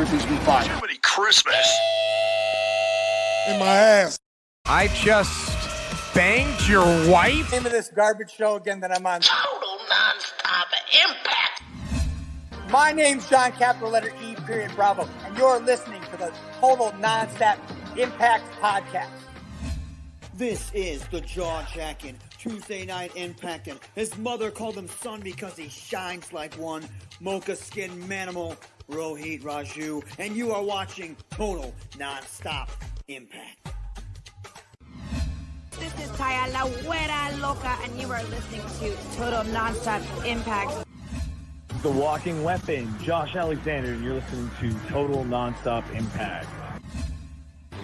groupies we find. Jiminy Christmas. In my ass. I just banged your wife? Name of this garbage show again that I'm on. Total Nonstop Impact. My name's John, capital letter E, period, Bravo, and you're listening to the Total Nonstop Impact Podcast. This is the jaw-jacking Tuesday Night Impact, and his mother called him son because he shines like one. Mocha skin manimal, Rohit Raju, and you are watching Total Nonstop Impact. This is Taya La Güera Loca, and you are listening to Total Nonstop Impact. The Walking Weapon, Josh Alexander, and you're listening to Total Nonstop Impact.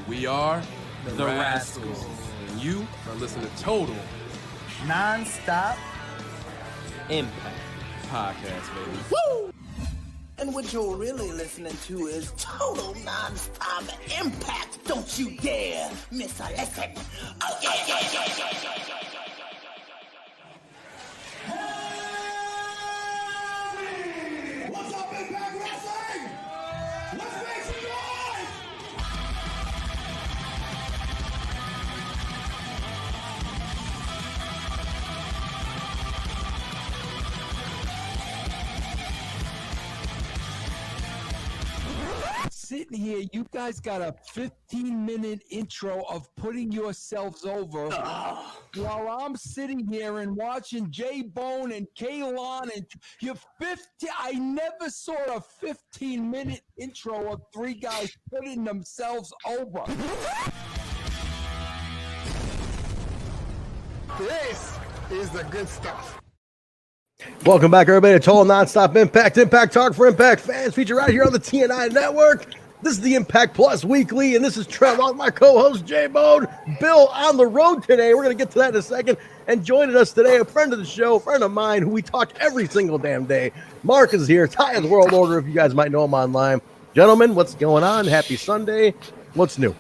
We are the Rascals, and you are listening to Total Nonstop Impact Podcast, baby. Woo! And what you're really listening to is Total Nonstop Impact. Don't you dare miss a listen. Oh, yeah, yeah, yeah, yeah, yeah, yeah. What's up, Impact Wrestling? Let's make some noise! Sitting here, you guys got a 15-minute intro of putting yourselves over while I'm sitting here and watching J-Bone and Kaylon and you're 50. I never saw a 15-minute intro of three guys putting themselves over. This is the good stuff. Welcome back, everybody, to Total Nonstop Impact. Impact Talk for Impact fans, featured right here on the TNI Network. This is the Impact Plus Weekly, and this is Trev, my co-host, J-Bone. Bill on the road today. We're going to get to that in a second. And joining us today, a friend of the show, a friend of mine, who we talk every single damn day. Mark is here. Ty the World Order, if you guys might know him online. Gentlemen, what's going on? Happy Sunday. What's new?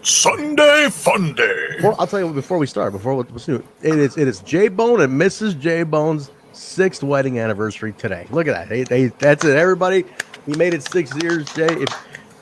Sunday Fun Day. Well, I'll tell you before we start, what's new. It is J-Bone and Mrs. J-Bone's 6th wedding anniversary today. Look at that. That's it, everybody. We made it 6 years, Jay.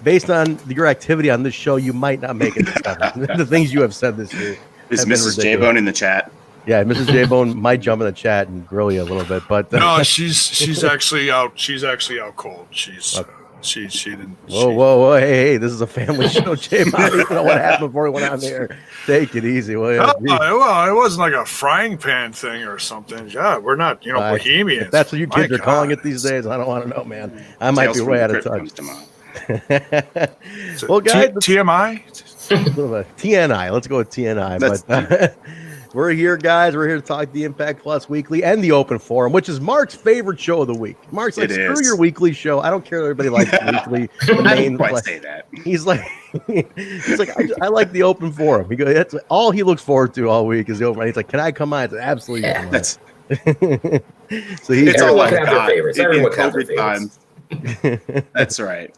Based on your activity on this show, you might not make it to 7. The things you have said this year. Is Mrs. J-Bone in the chat? Yeah, Mrs. J-Bone might jump in the chat and grill you a little bit, but no, she's actually out. She's actually out cold. She's okay. She didn't. Whoa! Hey! This is a family show, J-Bone. I don't know what happened before we went on there. Take it easy, will you? Well, it wasn't like a frying pan thing or something. Yeah, we're not, bohemians. If that's what you kids are calling it these days, I don't want to know, man. I might be way out of touch. Well, guys, TMI, TNI. Let's go with TNI. But we're here, guys. We're here to talk the Impact Plus Weekly and the Open Forum, which is Mark's favorite show of the week. Mark's like, screw your weekly show. I don't care if everybody likes the weekly. I didn't quite say that. He's like, I like the Open Forum. He goes, that's all he looks forward to all week is the Open. He's like, can I come on? It's absolutely. Yeah, that's. So he's everyone has their favorites. Everyone has their favorites. That's right.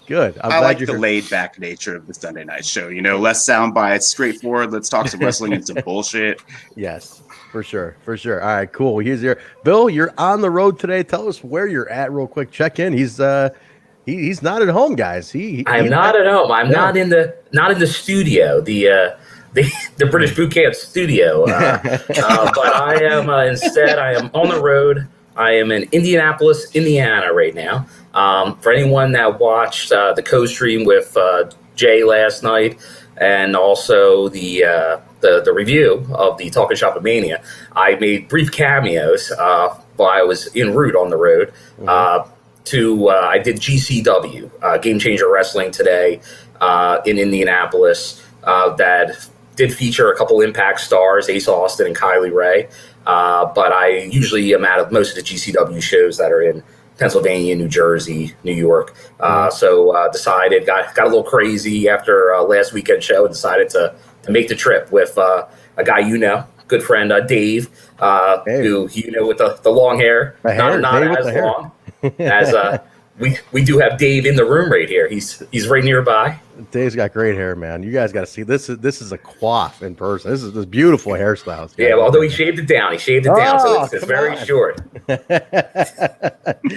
Good. I like the laid-back nature of the Sunday night show. Less sound bites, straightforward. Let's talk some wrestling and some bullshit. Yes, for sure. All right, cool. He's here. Bill, you're on the road today. Tell us where you're at, real quick. Check in. He's not at home, guys. I'm not at home. I'm not in the studio. The British Boot Camp studio. But I am instead. I am on the road. I am in Indianapolis, Indiana right now. For anyone that watched the co-stream with Jay last night, and also the review of the Talking Shop of Mania, I made brief cameos while I was en route on the road. I did GCW, Game Changer Wrestling today in Indianapolis. That did feature a couple Impact stars, Ace Austin and Kylie Ray. But I usually am at most of the GCW shows that are in Pennsylvania, New Jersey, New York. So decided, got a little crazy after last weekend show and decided to make the trip with a guy good friend Dave, who with the long hair, not as long we do have Dave in the room right here. He's right nearby. Dave's got great hair, man. You guys got to see this. This is a coif in person. This is this beautiful hairstyle. Yeah, although he shaved it down. So it's very short.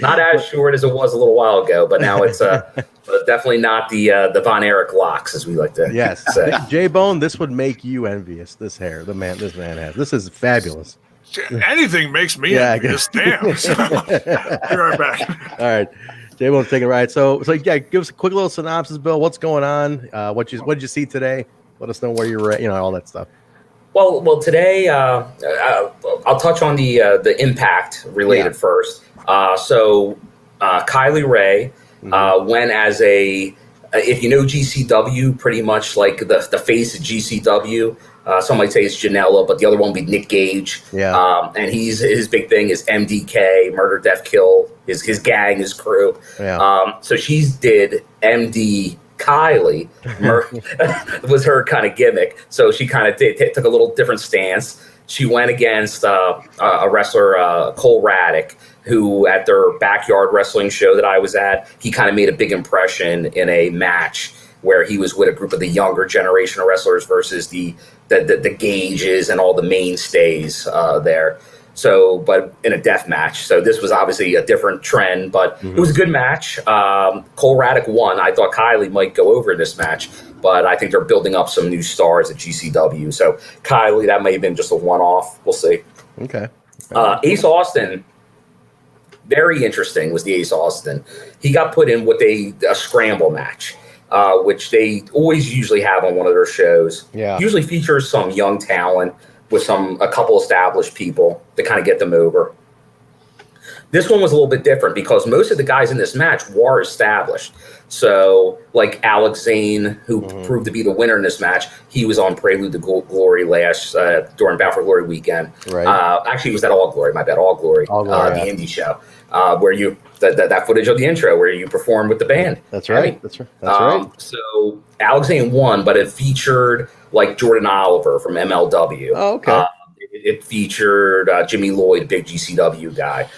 Not as short as it was a little while ago, but now it's definitely not the Von Erich locks, as we like to say. J Bone, this would make you envious. This hair, this man has. This is fabulous. Anything makes me envious. Damn. Be right back. All right. J Bone's taking a ride. So yeah, give us a quick little synopsis, Bill. What's going on? What did you see today? Let us know where you were at, all that stuff. Well, today I'll touch on the Impact related first. So Kylie Ray went as if you know GCW, pretty much like the face of GCW. Some might say it's Janela, but the other one would be Nick Gage. Yeah. And his big thing is MDK, Murder, Death, Kill, his gang, his crew. Yeah. So she did MD Kylie, was her kind of gimmick. So she kind of took a little different stance. She went against a wrestler, Cole Raddick, who at their backyard wrestling show that I was at, he kind of made a big impression in a match where he was with a group of the younger generation of wrestlers versus the Gages and all the mainstays there. So, but in a death match. So this was obviously a different trend, but it was a good match. Cole Raddick won. I thought Kylie might go over in this match, but I think they're building up some new stars at GCW. So Kylie, that may have been just a one-off. We'll see. Okay. Ace Austin, very interesting was the Ace Austin. He got put in a scramble match. Which they always usually have on one of their shows. Yeah. Usually features some young talent with a couple established people to kind of get them over. This one was a little bit different because most of the guys in this match were established. So, like Alex Zane, who proved to be the winner in this match, he was on Prelude to Glory during Bound for Glory weekend. Right. Actually, it was at All Glory, my bad, All Glory, the indie show, where that footage of the intro where you perform with the band. That's right. That's right. So Alex Zane won, but it featured like Jordan Oliver from MLW. Oh, okay. It featured Jimmy Lloyd, big GCW guy.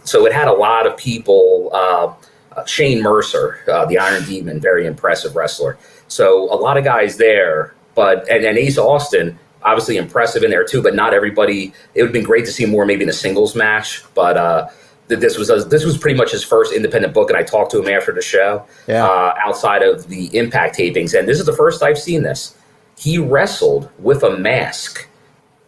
So it had a lot of people. Shane Mercer, the Iron Demon, very impressive wrestler. So a lot of guys there, and Ace Austin, obviously impressive in there too, but not everybody. It would have been great to see more maybe in a singles match, but this was pretty much his first independent book, and I talked to him after the show outside of the Impact tapings, and this is the first I've seen this. He wrestled with a mask,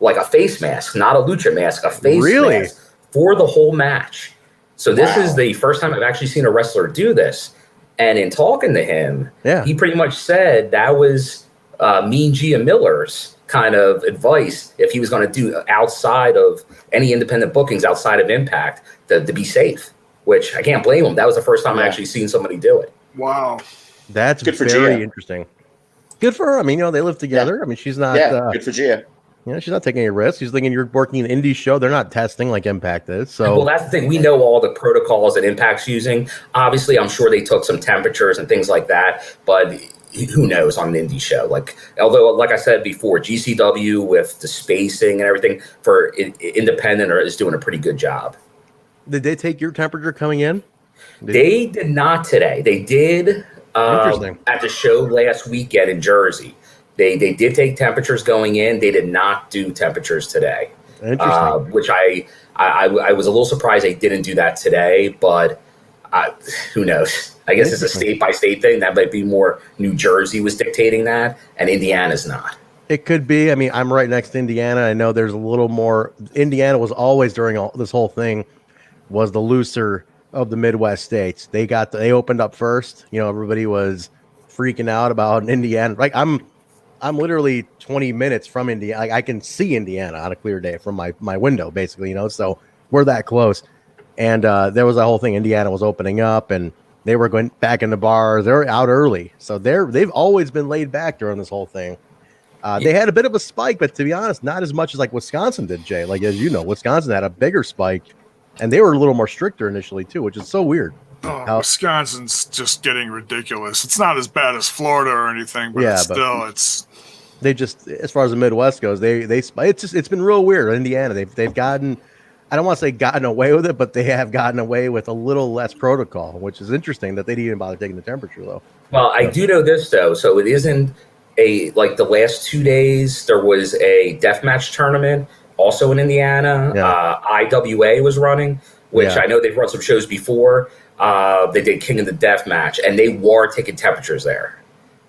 like a face mask, not a lucha mask, a face mask for the whole match. So this is the first time I've actually seen a wrestler do this. And in talking to him, he pretty much said that was Mean Gia Miller's kind of advice if he was going to do outside of any independent bookings outside of Impact to be safe, which I can't blame him. That was the first time I actually seen somebody do it. Wow. That's good for very Gia. Interesting. Good for her. I mean, they live together. Yeah. I mean, she's not. Good for Gia. She's not taking any risks. She's thinking you're working an indie show. They're not testing like Impact is. So, well, that's the thing. We know all the protocols that Impact's using. Obviously, I'm sure they took some temperatures and things like that, but who knows on an indie show? Although, like I said before, GCW with the spacing and everything for independent is doing a pretty good job. Did they take your temperature coming in? They did not today. They did at the show last weekend in Jersey. They did take temperatures going in. They did not do temperatures today. Interesting. Which I was a little surprised they didn't do that today, but who knows? I guess it's a state-by-state thing. That might be more New Jersey was dictating that, and Indiana's not. It could be. I mean, I'm right next to Indiana. I know there's a little more. Indiana was always during this whole thing was the looser of the Midwest states. They opened up first. Everybody was freaking out about Indiana. Like I'm literally 20 minutes from Indiana. Like I can see Indiana on a clear day from my window, basically, so we're that close. And there was a whole thing. Indiana was opening up and they were going back in the bars. They're out early. So they've always been laid back during this whole thing. They had a bit of a spike, but to be honest, not as much as like Wisconsin did, Jay. Like, as you know, Wisconsin had a bigger spike and they were a little more stricter initially too, which is so weird. Wisconsin's just getting ridiculous. It's not as bad as Florida or anything, but it's they just, as far as the Midwest goes, it's been real weird. Indiana, they've gotten, I don't want to say gotten away with it, but they have gotten away with a little less protocol, which is interesting that they didn't even bother taking the temperature though. Well, I do know this though, so it isn't like the last 2 days there was a deathmatch tournament also in Indiana. IWA was running, which I know they've run some shows before. They did King of the Deathmatch, and they were taking temperatures there.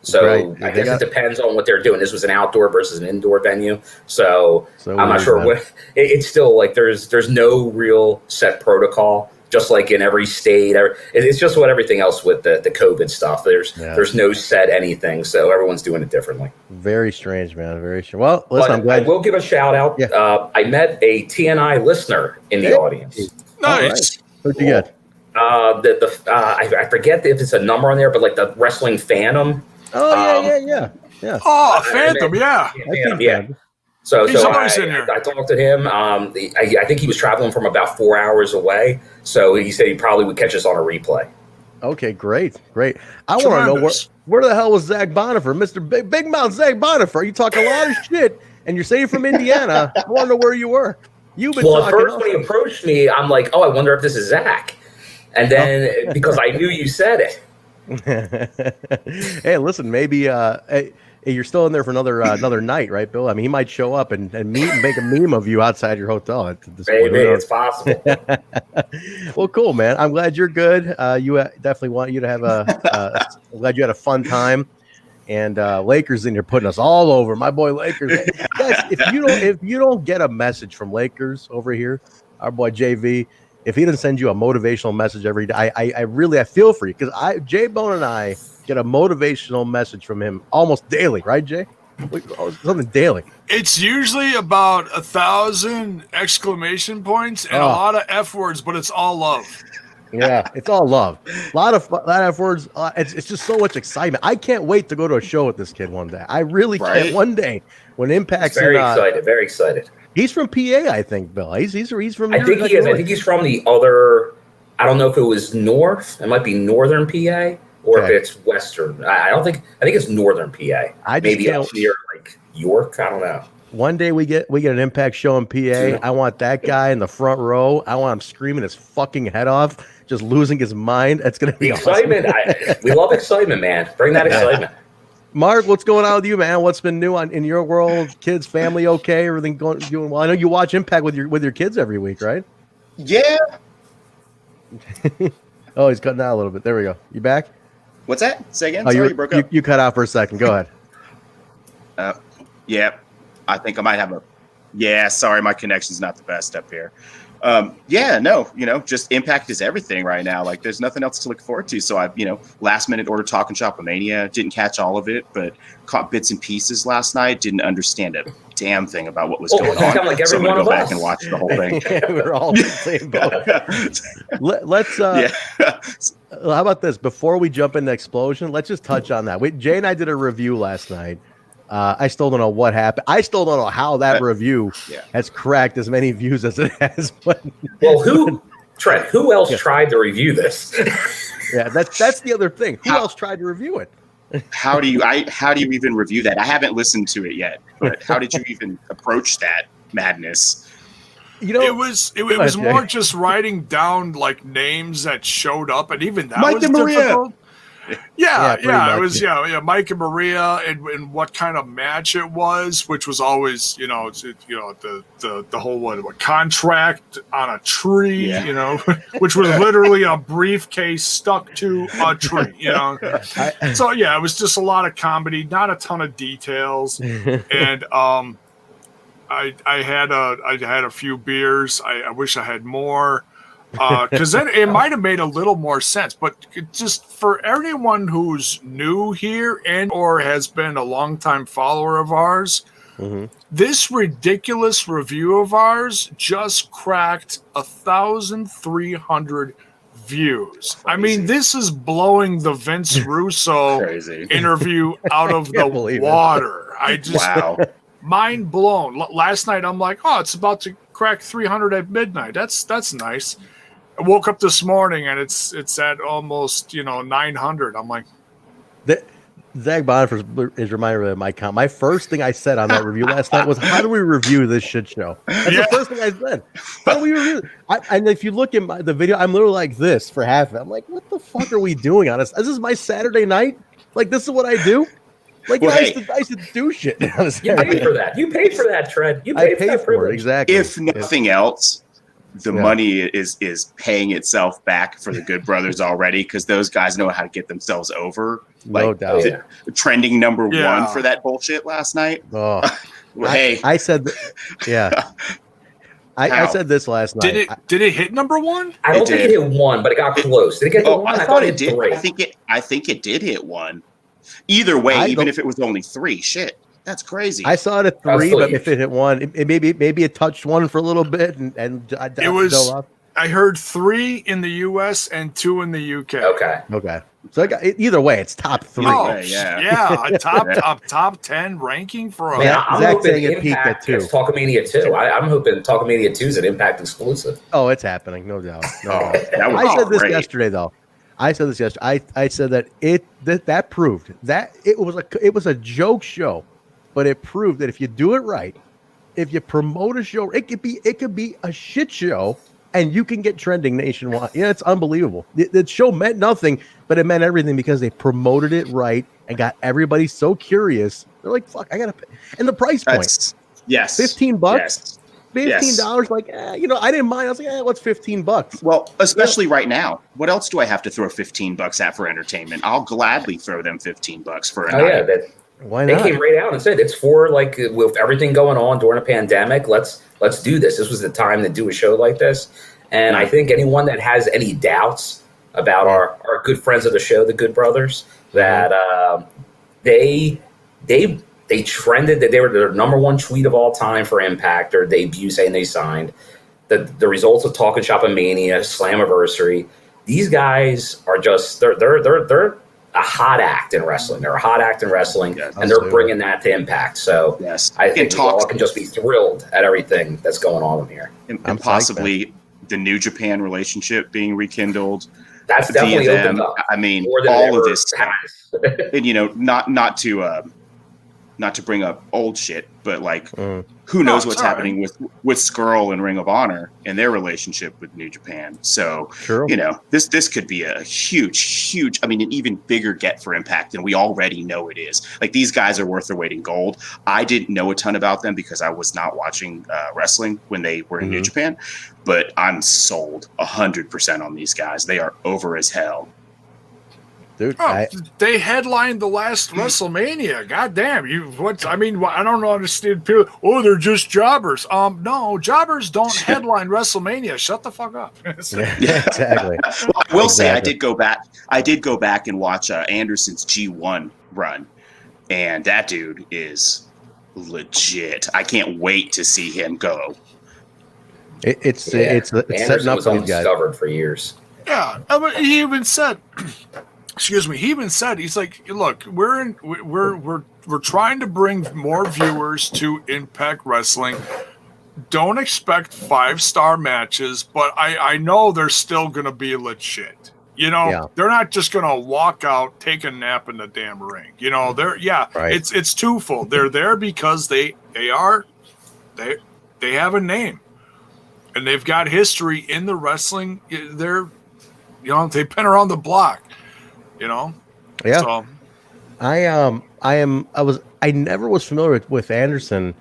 So I guess it depends on what they're doing. This was an outdoor versus an indoor venue, so I'm not sure what. It's still like there's no real set protocol. Just like in every state, it's just what everything else with the COVID stuff. There's no set anything, so everyone's doing it differently. Very strange, man. Very strange. Well, listen, I'm glad. I will give a shout out. Yeah. I met a TNI listener in the audience. Nice. Who'd you get? I forget if it's a number on there, but like the wrestling Phantom. Oh yeah. Oh, Phantom, yeah. So he's always in here. I talked to him. I think he was traveling from about 4 hours away. So he said he probably would catch us on a replay. Okay, great. I want to know where the hell was Zach Bonifer, Mr. Big Mouth Zach Bonifer? You talk a lot of shit, and you're saying from Indiana. I want to know where you were. You've been at first when he approached me, I'm like, oh, I wonder if this is Zach. And then because I knew you said it. Hey, listen, maybe you're still in there for another night, right, Bill? I mean, he might show up and make a meme of you outside your hotel. Maybe it's possible. Well, cool, man. I'm glad you're good. You definitely want you to have I'm glad you had a fun time. And Lakers in here putting us all over. My boy Lakers. Guys, if you don't get a message from Lakers over here, our boy JV, if he doesn't send you a motivational message every day, I feel for you, because J Bone and I get a motivational message from him almost daily, right, Jay? Something daily. It's usually about 1,000 exclamation points and a lot of F words, but it's all love. Yeah, it's all love. A lot of F words. It's just so much excitement. I can't wait to go to a show with this kid one day. I really can't. One day when Impact's very excited. Very excited. He's from PA, I think, Bill. He's from. I think he is. I think he's from the other. I don't know if it was north. It might be northern PA, or if it's western. I don't think. I think it's northern PA. Maybe up near like York. I don't know. One day we get an Impact show in PA. I want that guy in the front row. I want him screaming his fucking head off, just losing his mind. That's gonna be excitement. Awesome. We love excitement, man. Bring that excitement. Mark, what's going on with you, man? What's been new in your world? Kids, family, okay? Everything doing well? I know you watch Impact with your kids every week, right? Yeah. Oh, he's cutting out a little bit. There we go. You back? What's that? Say again. Sorry, you broke up. You cut out for a second. Go ahead. Yeah. I think I might have sorry, my connection's not the best up here. Just Impact is everything right now. Like, there's nothing else to look forward to. So I've, last minute ordered Talk and Shopomania. Didn't catch all of it, but caught bits and pieces last night. Didn't understand a damn thing about what was going on. Like so I'm gonna go back and watch the whole thing. We're all in the same boat. Let's. How about this? Before we jump into Xplosion, let's just touch on that. Jay and I did a review last night. I still don't know what happened. I still don't know how that review has cracked as many views as it has. Well, who else tried to review this? Yeah, that's the other thing. Who else tried to review it? How do you even review that? I haven't listened to it yet, but how did you even approach that madness? It was more just writing down like names that showed up, and even that Mike was and Maria. Difficult. Yeah, much, it was Mike and Maria, and what kind of match it was, which was always the whole contract on a tree, which was literally a briefcase stuck to a tree, So it was just a lot of comedy, not a ton of details, and I had a few beers. I wish I had more. Because then it might have made a little more sense, but just for anyone who's new here and or has been a longtime follower of ours, this ridiculous review of ours just cracked 1,300 views. Crazy. I mean, this is blowing the Vince Russo interview out of the water. I just mind blown. Last night I'm like, oh, it's about to crack 300 at midnight. That's nice. I woke up this morning and it's at almost 900. I'm like, Zach Bonifers is reminded of my comment. My first thing I said on that review last night was, "How do we review this shit show?" That's the first thing I said. How do we review it? And if you look at the video, I'm literally like this for half of it. I'm like, "What the fuck are we doing on this? This is my Saturday night. Like, this is what I do." Like, well, I used to do shit. You paid for that. You paid for that, Trent. You paid for it. Exactly. If nothing else, the money is paying itself back for the Good Brothers already, because those guys know how to get themselves over. Like, no doubt. Trending number one for that bullshit last night. Oh, well, hey, I said, I said this last night. Did it hit number one? I don't think it hit one, but it got close. Did it get to one? I thought it did. I think it did hit one. Either way, even if it was only 3, shit, that's crazy. I saw it at 3, but if it hit 1, it maybe it touched 1 for a little bit, and it was. I heard 3 in the U.S. and 2 in the U.K. Okay. So either way, it's top 3. Oh, a top 10 ranking for a. I'm hoping Impact gets Talkamania 2. I'm hoping Talkamania 2 is an Impact exclusive. Oh, it's happening, no doubt. I said this yesterday, though. I said that that proved that it was a joke show, but it proved that if you do it right, if you promote a show, it could be a shit show, and you can get trending nationwide. Yeah, it's unbelievable. The show meant nothing, but it meant everything because they promoted it right and got everybody so curious. They're like, "Fuck, I gotta pay." And the price point, yes, $15. Yes. $15, like, I didn't mind. I was like, what's $15? Well, especially right now. What else do I have to throw $15 at for entertainment? I'll gladly throw them $15 for a night. Yeah, why not? They came right out and said it's for, like, with everything going on during a pandemic. Let's do this. This was the time to do a show like this. And I think anyone that has any doubts about our good friends of the show, the Good Brothers, that they trended, that they were their number 1 tweet of all time for Impact, their debut saying they signed. The results of Talking Shop and Mania, Slammiversary. These guys are just they're a hot act in wrestling. They're a hot act in wrestling, and they're bringing that to Impact. So I think we all can just be thrilled at everything that's going on here. And possibly the New Japan relationship being rekindled. That's definitely opened up. I mean, all of this, and not to bring up old shit, but like, who knows what's happening with Skrull and Ring of Honor and their relationship with New Japan. So, this could be a huge, I mean, an even bigger get for Impact, and we already know it is. Like, these guys are worth their weight in gold. I didn't know a ton about them because I was not watching wrestling when they were in New Japan, but I'm sold 100% on these guys. They are over as hell. Dude, they headlined the last WrestleMania. God damn, I don't understand people. Oh, they're just jobbers. No, jobbers don't headline WrestleMania. Shut the fuck up. Yeah, exactly. Well, I will say I did go back and watch Anderson's G1 run, and that dude is legit. I can't wait to see him go. It's setting up was undiscovered for years. Yeah, he even said. Excuse me. He even said, he's like, look, we're trying to bring more viewers to Impact Wrestling. Don't expect 5-star matches, but I know they're still going to be legit. They're not just going to walk out, take a nap in the damn ring. It's twofold. They're there because they have a name, and they've got history in the wrestling. They've been around the block. Yeah. So. I never was familiar with Anderson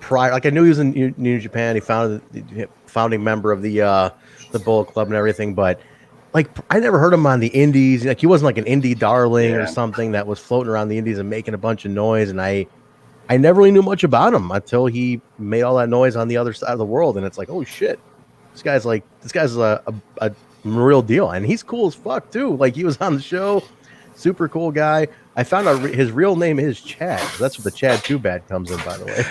prior. Like, I knew he was in New Japan. He founding member of the Bullet Club and everything, but like, I never heard him on the indies. Like, he wasn't like an indie darling or something that was floating around the indies and making a bunch of noise. And I never really knew much about him until he made all that noise on the other side of the world. And it's like, oh shit, this guy's a real deal, and he's cool as fuck too. Like, he was on the show, super cool guy. I found out his real name is Chad. That's what the Chad Too Bad comes in, by the way.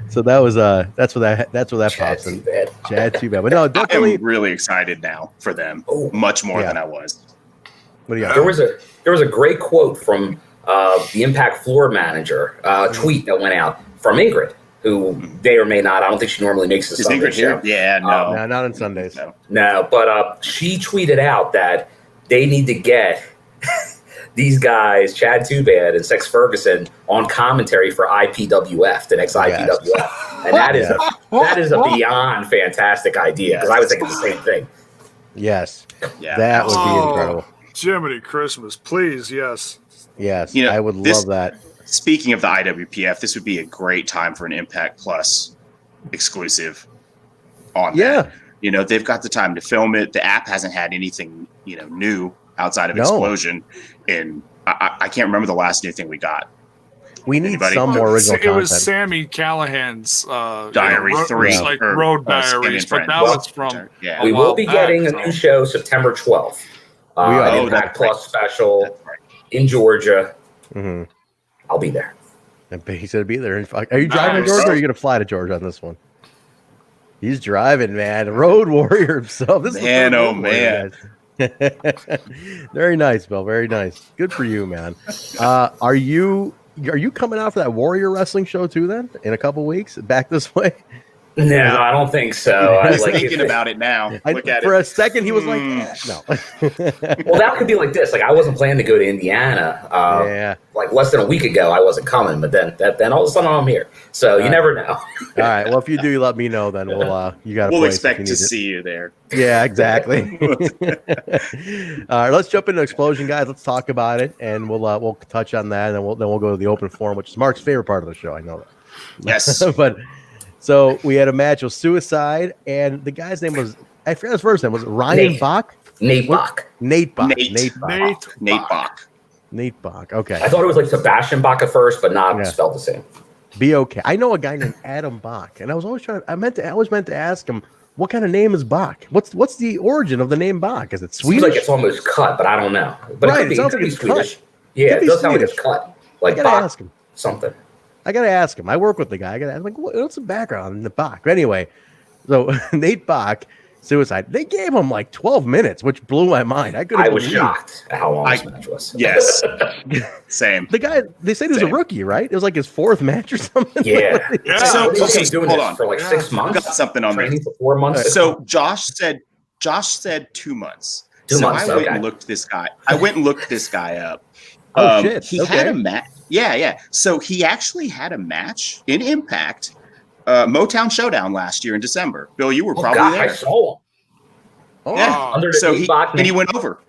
So that was that's where that Chad pops in. Bad. Chad Too Bad. But no, definitely. I'm really excited now for them, much more than I was. What do you got? There was a great quote from the Impact floor manager, tweet that went out from Ingrid, who may or may not. I don't think she normally makes the Sunday show. Yeah, no. No, not on Sundays. No, but she tweeted out that they need to get these guys, Chad Tubad and Sex Ferguson, on commentary for IPWF, the next IPWF, and that is a beyond fantastic idea because I was thinking the same thing. Yes, that would be incredible. Jiminy Christmas, please, yes. Yes, I would love that. Speaking of the IWPF, this would be a great time for an Impact Plus exclusive on that. They've got the time to film it. The app hasn't had anything, new outside of Xplosion. And I can't remember the last new thing we got. We need some more original content. It was Sammy Callahan's Diary 3. Like Road Diaries, but that was from... We will be getting a new show September 12th. An Impact Plus special in Georgia. Mm-hmm. I'll be there. He said be there. Are you driving to Georgia or are you going to fly to Georgia on this one? He's driving, man. Road warrior himself. This man, oh man. Very nice, Bill. Very nice. Good for you, man. Are you coming out for that Warrior Wrestling show too? Then in a couple weeks, back this way. No, I don't think so. I was thinking about it now. Look at it. For a second, he was like, no. Well, that could be like this. Like, I wasn't planning to go to Indiana. Like, less than a week ago, I wasn't coming. But then all of a sudden, I'm here. So you never know. All right. Well, if you do, you let me know. Then we'll expect to see you there. Yeah, exactly. All right. Let's jump into Xplosion, guys. Let's talk about it, and we'll touch on that, and then we'll go to the open forum, which is Mark's favorite part of the show. I know that. Yes. But. So we had a match of Suicide, and the guy's name was, I forgot his first name. Was it Ryan Bach? Nate Bach. Nate Bach. Okay. I thought it was like Sebastian Bach at first, but not spelled the same. Be okay. I know a guy named Adam Bach, and I was always I always meant to ask him, what kind of name is Bach? What's the origin of the name Bach? Is it Swedish? Seems like it's almost cut, but I don't know. But right, it could be Swedish. Cut. Yeah, it does sound like it's cut. Like I gotta Bach ask him. Something. I gotta ask him. I work with the guy. I gotta ask him, what's the background in the Bach? But anyway, so Nate Bach, Suicide. They gave him like 12 minutes, which blew my mind. I was shocked at how long this match was. Yes, same. The guy, they said he was a rookie, right? It was like his fourth match or something. Yeah. So he's doing this for like 6 months. I've got something on training for 4 months. So Josh said 2 months. I went and looked this guy. Up. Oh shit! He had a match. Yeah. So he actually had a match in Impact, Motown Showdown last year in December. Bill, you were probably there. I saw him. Oh, yeah. Under the so he went over.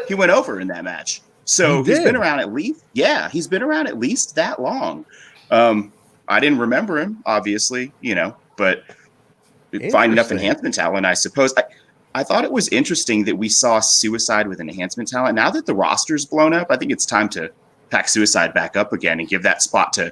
He went over in that match. So he's been around at least. Yeah, he's been around at least that long. I didn't remember him, obviously, but find enough enhancement talent, I suppose. I thought it was interesting that we saw Suicide with enhancement talent. Now that the roster's blown up, I think it's time to pack Suicide back up again and give that spot to,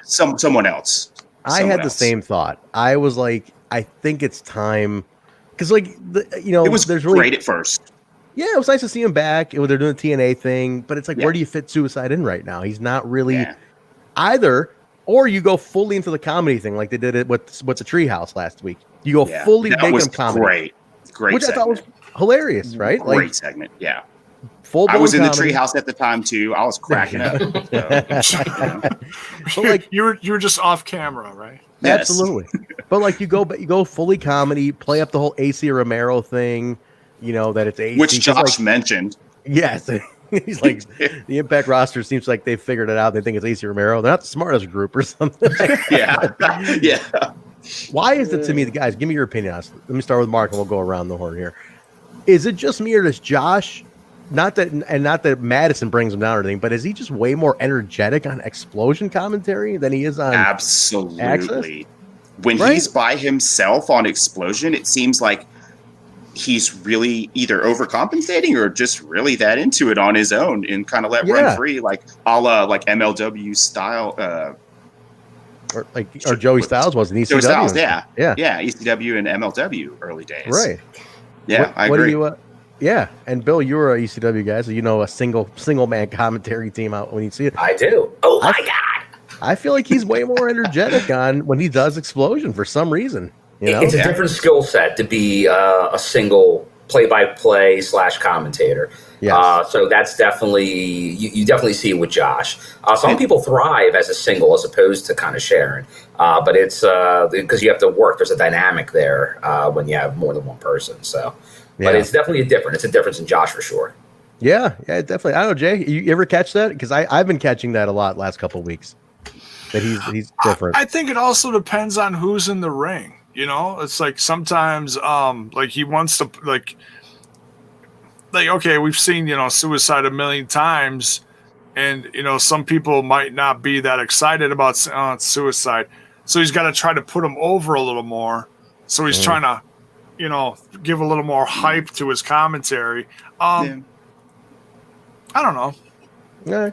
someone else. I had the same thought. I was like, I think it's time because, it was great at first. Yeah, it was nice to see him back. They're doing the TNA thing, but it's like, where do you fit Suicide in right now? He's not really either. Or you go fully into the comedy thing, like they did it with the Treehouse last week. You go fully make him comedy, great, which segment. I thought was hilarious, right? Great segment, yeah. I was in comedy. the Treehouse at the time too. I was cracking up. So. But you were just off camera, right? Yes. Absolutely. But you go fully comedy, play up the whole AC Romero thing. That it's AC, which Josh mentioned. Yes. He's like, the Impact roster seems like they've figured it out. They think it's AC Romero. They're not the smartest group or something. Yeah. Why is it to me, the guys? Give me your opinion on this. Let me start with Mark, and we'll go around the horn here. Is it just me or does Josh? Not that Madison brings him down or anything, but is he just way more energetic on Xplosion commentary than he is on Absolutely. Access? When he's by himself on Xplosion, it seems like he's really either overcompensating or just really that into it on his own and kind of run free, like a la MLW style. Or Joey Styles was in ECW. Joey Styles, yeah, ECW and MLW early days, right? Yeah, I agree. And Bill, you were a ECW guy, so a single man commentary team out when you see it. I do. Oh my god! I feel like he's way more energetic on when he does Xplosion for some reason. It's a different skill set to be a single play-by-play / commentator. Yes. So that's definitely you definitely see it with Josh. Some people thrive as a single as opposed to kind of sharing, but it's because you have to work. There's a dynamic there when you have more than one person. So, but it's definitely It's a difference in Josh for sure. Yeah, definitely. I don't know, Jay. You ever catch that? Because I've been catching that a lot last couple of weeks. That he's different. I think it also depends on who's in the ring. You know, it's like sometimes like he wants to like okay, we've seen, you know, Suicide a million times, and you know some people might not be that excited about Suicide, so he's got to try to put him over a little more. So he's trying to, you know, give a little more hype to his commentary. I don't know. Yeah,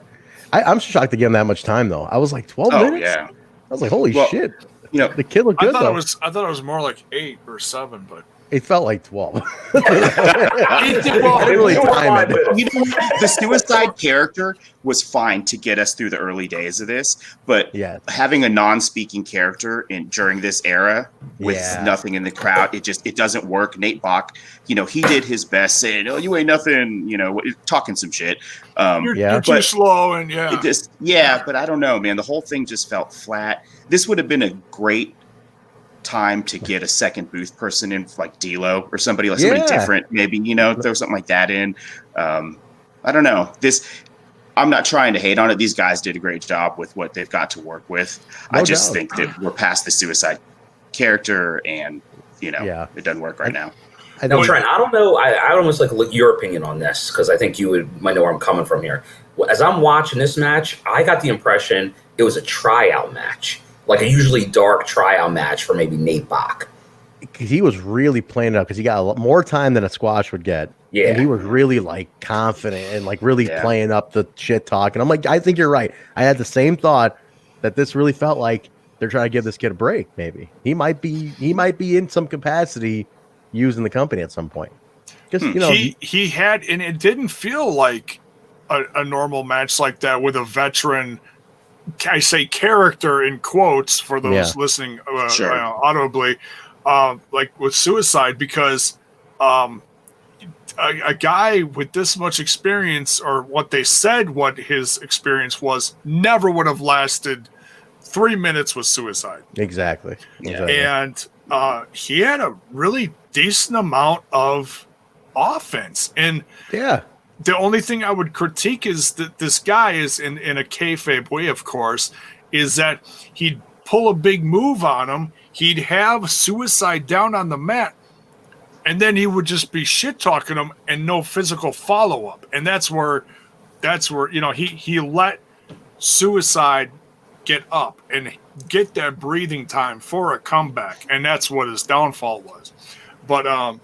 I'm shocked to give him that much time though. I was like 12 minutes. Yeah, I was like, holy shit. You know, the kid looked good. I thought it was more like 8 or 7, but it felt like 12. I didn't really time it. You know, the Suicide character was fine to get us through the early days of this, but having a non-speaking character during this era with nothing in the crowd, it doesn't work. Nate Bach, you know, he did his best saying, "Oh, you ain't nothing," you know, talking some shit. You're too slow, and but I don't know, man. The whole thing just felt flat. This would have been a great time to get a second booth person in, like D'Lo or somebody different, maybe, you know, throw something like that in. I don't know. I'm not trying to hate on it. These guys did a great job with what they've got to work with. I just think that we're past the Suicide character, and you know, it doesn't work right now. Now, Trent, I don't know. I almost like your opinion on this, because I think you might know where I'm coming from here. As I'm watching this match, I got the impression it was a tryout match, like a usually dark tryout match for maybe Nate Bach. He was really playing it up because he got a lot more time than a squash would get. Yeah. And he was really like confident and like really playing up the shit talk. And I'm like, I think you're right. I had the same thought that this really felt like they're trying to give this kid a break. Maybe he might be in some capacity using the company at some point. Because you know he had, and it didn't feel like a normal match like that with a veteran. I say character in quotes for those listening audibly, like with Suicide, because a guy with this much experience, or what they said what his experience was, never would have lasted 3 minutes with Suicide. Exactly. And he had a really decent amount of offense. And the only thing I would critique is that this guy is in a kayfabe way, of course, is that he'd pull a big move on him. He'd have Suicide down on the mat, and then he would just be shit talking him and no physical follow up. And that's where you know he let Suicide get up and get that breathing time for a comeback, and that's what his downfall was. But I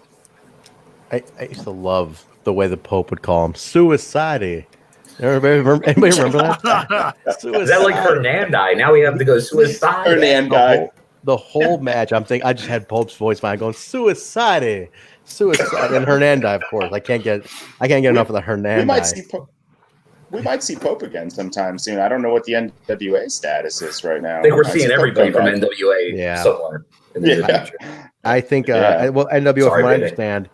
used to love the way the Pope would call him Suicide. Anybody remember that? Is that like Hernandai? Now we have to go Suicide. Hernandai. The whole match, I just had Pope's voice fine going Suicide, and Hernandai, of course. I can't get enough of the Hernandai. We might see Pope again sometime soon. I don't know what the NWA status is right now. I think we're seeing everybody from NWA somewhere. I think NWA, from what I understand,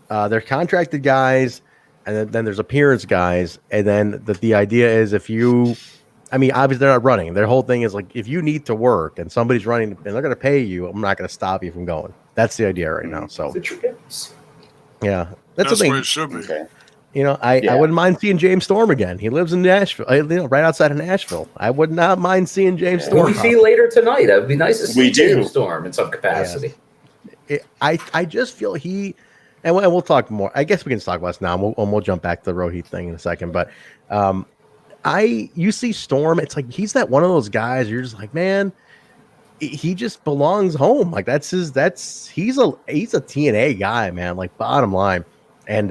they're contracted guys, and then there's appearance guys, and then the idea is obviously they're not running. Their whole thing is like, if you need to work and somebody's running and they're going to pay you, I'm not going to stop you from going. That's the idea right now. So yeah, that's the thing. Where it should be. Okay. You know, I wouldn't mind seeing James Storm again. He lives in Nashville, right outside of Nashville. I would not mind seeing James Storm. We see later tonight. It would be nice to see James Storm in some capacity. I just feel and we'll talk more. I guess we can talk about this now. We'll jump back to the Rohit thing in a second. But you see Storm, it's like he's that one of those guys. You're just like, man, he just belongs home. Like he's a TNA guy, man. Like bottom line, and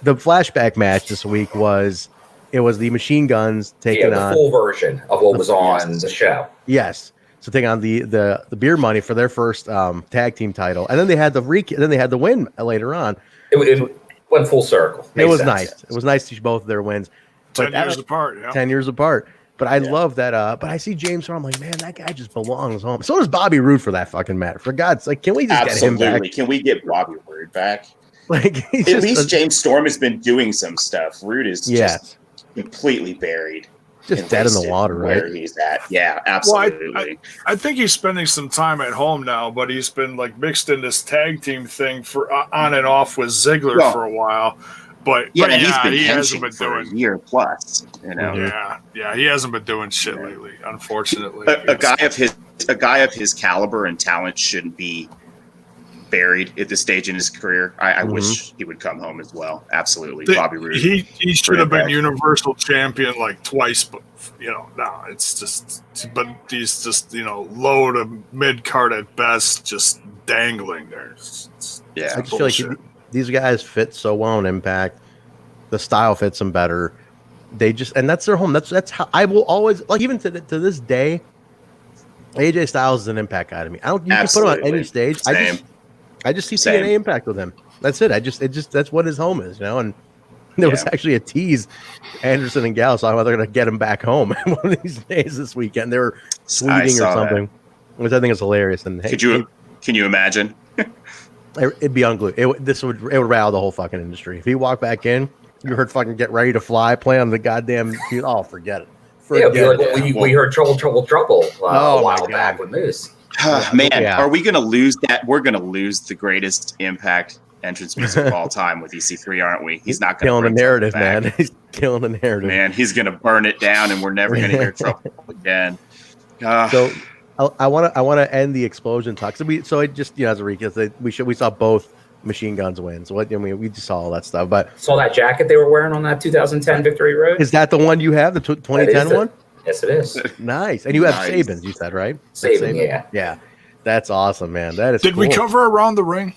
the flashback match this week was the Machine Guns taking the on full version of what was on the show. Yes. So taking on the beer money for their first tag team title, and then they had the win later on. It went full circle. It was nice. It was nice to see both of their wins. 10 years apart. Yeah. 10 years apart. But I love that. But I see James Storm. I'm like, man, that guy just belongs home. So does Bobby Roode, for that fucking matter. For God's sake, can we just get him back? Can we get Bobby Roode back? Like at least James Storm has been doing some stuff. Roode is just completely buried. Just dead in the water, right? Where he's at. Yeah, absolutely. Well, I think he's spending some time at home now, but he's been like mixed in this tag team thing for on and off with Ziggler for a while. But he's he been hasn't henching been for doing a year plus. You know, yeah, he hasn't been doing shit lately. Unfortunately, a guy of his caliber and talent shouldn't be buried at this stage in his career. I wish he would come home as well. Absolutely, Bobby Roode. He should have been Universal Champion like twice, but no, it's just. But he's just low to mid card at best, just dangling there. I just feel like these guys fit so well in Impact. The style fits them better. They just, and that's their home. That's how I will always like. Even to this day, AJ Styles is an Impact guy to me. You can put him on any stage. I just see TNA Impact with him. That's it. That's what his home is, And there was actually a tease. Anderson and Gallows talking about they're going to get him back home one of these days this weekend. They were tweeting or something, which I think is hilarious. And can you imagine? It'd be unglued. It would rattle the whole fucking industry. If he walked back in, you heard fucking Get Ready to Fly play on the goddamn. Oh, forget it. We heard Trouble a while back with Moose. Man, are we going to lose that? We're going to lose the greatest Impact entrance music of all time with EC3, aren't we? He's not going to killing the narrative, man. He's killing the narrative. Man, he's going to burn it down, and we're never going to hear Trouble again. So I want to end the Xplosion talk. So I just as a recap, we saw both Machine Guns win. So we just saw all that stuff. But saw that jacket they were wearing on that 2010 Victory Road. Is that the one you have? The 2010 one? Yes, it is. Nice. And you have Sabins, you said, right? Sabin, yeah. Yeah. That's awesome, man. That is Did we cover Around the Ring?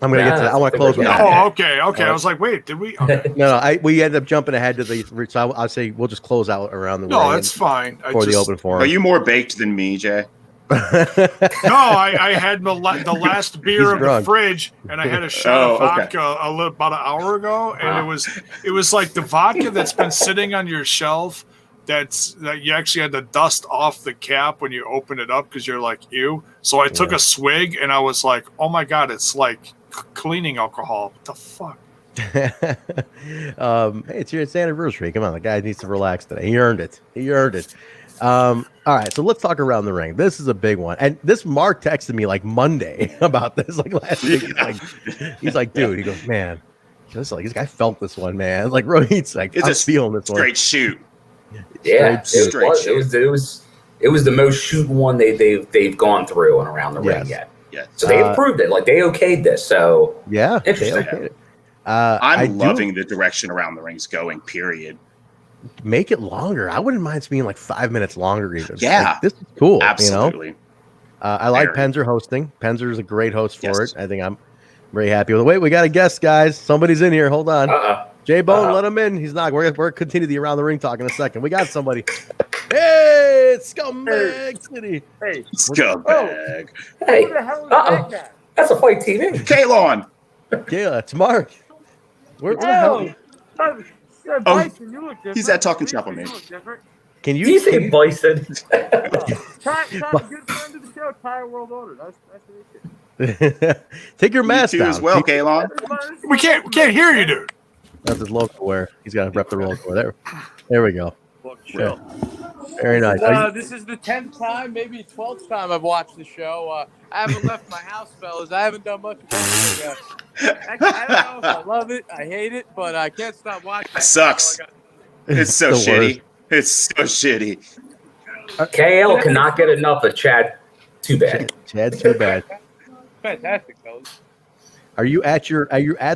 I'm going to get to that. I want to close with that. Oh, okay. I was like, wait, did we? Okay. No, we ended up jumping ahead to the. So I'll say we'll just close out Around the Ring. No, that's fine. For the open forum. Are you more baked than me, Jay? No, I had the last beer in the fridge, and I had a shot of vodka about an hour ago, and it was like the vodka that's been sitting on your shelf. That you actually had to dust off the cap when you open it up because you're like, ew. So I took a swig and I was like, oh my God, it's like cleaning alcohol. What the fuck? Hey, it's your anniversary. Come on, the guy needs to relax today. He earned it. All right, so let's talk Around the Ring. This is a big one. And this Mark texted me like Monday about this, like last week. He's like, dude, he goes, man, this guy felt this one, man. Like Rohit's like, I'm feeling this one. Straight shoot. Yeah, it was the most shoot one they've gone through and Around the Ring yet. Yeah. So they approved it. Like they okayed this. So yeah, interesting. I'm loving the direction Around the Ring's going, period. Make it longer. I wouldn't mind being like 5 minutes longer even. Yeah. Like, this is cool. Absolutely. I like Penzer hosting. Penzer is a great host for it. I think I'm very happy with it. Wait, we got a guest, guys. Somebody's in here. Hold on. J Bone, let him in. He's not. We're gonna continue the Around the Ring talk in a second. We got somebody. Hey, it's Scumbag City. Hey, Scumbag. Hey, that's a Fight TV. Kalon. Yeah, it's Mark. Where the hell? Bison, you look different. He's at Talking Shop with me. Can you say Bison? Good friend of the show, Tire World Order. Nice to meet you. Take your mask down as well, Kalon. We can't hear you, dude. That's his local wear. He's got to rep the local wear. There we go. Yeah. Very nice. This is the 10th time, maybe 12th time I've watched the show. I haven't left my house, fellas. I haven't done much. I don't know if I love it, I hate it, but I can't stop watching. It sucks. It's so shitty. It's so shitty. KL cannot get enough of Chad. Too bad. Chad, too bad. Fantastic, fellas. Are you at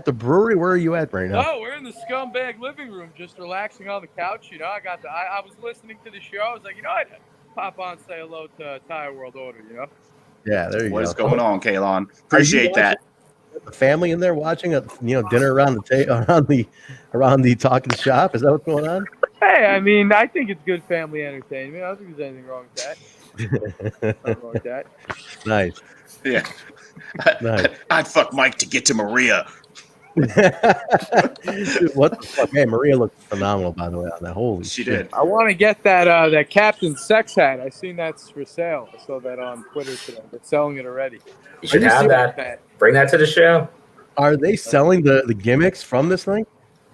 the brewery? Where are you at right now? Oh, we're in the Scumbag living room, just relaxing on the couch. I was listening to the show. I was like, I'd pop on, say hello to Tire World Order. Yeah, there you go. What is going on, Kalon? Appreciate that. The family in there watching a dinner around the talking shop. Is that what's going on? Hey, I mean, I think it's good family entertainment. I don't think there's anything wrong with that. Nice. Yeah. Nice. I'd fuck Mike to get to Maria. Dude, what the fuck? Man, Maria looked phenomenal, by the way, on that. Holy She shit. did. I want to get that Captain Sex hat. I seen that's for sale. I saw that on Twitter today. They're selling it already. You should have that. Bring that to the show. Are they selling the gimmicks from this thing?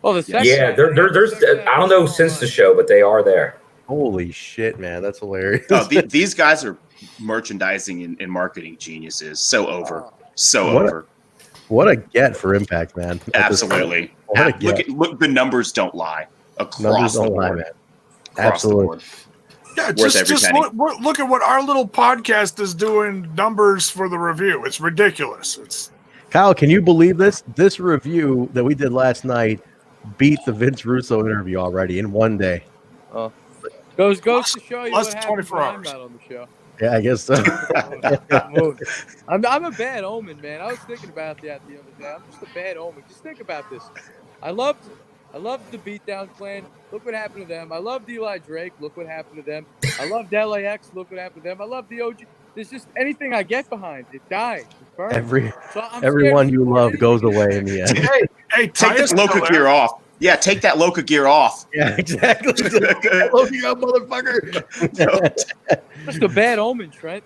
Oh, the sex yeah, there's I don't know since the show, but they are there. Holy shit, man. That's hilarious. Oh, these guys are merchandising and marketing geniuses. So over. So over. What a get for Impact, man. Absolutely. Look, the numbers don't lie. Across the board. Man. Absolutely. Yeah, just look at what our little podcast is doing numbers for the review. It's ridiculous. Kyle, can you believe this? This review that we did last night beat the Vince Russo interview already in one day. Oh. Goes to show you less what than happens 24 when hours. I'm not on the show. Yeah, I guess so. I'm a bad omen, man. I was thinking about that the other day. I'm just a bad omen. Just think about this. I loved the Beatdown Clan. Look what happened to them. I loved Eli Drake. Look what happened to them. I loved LAX. Look what happened to them. I love the OG. There's just anything I get behind, it dies. It burns. Everyone you love goes away in the end. Hey, take this Loca gear off. Yeah, take that Loca gear off. Yeah, exactly. Loca gear, motherfucker. Just a bad omen, Trent.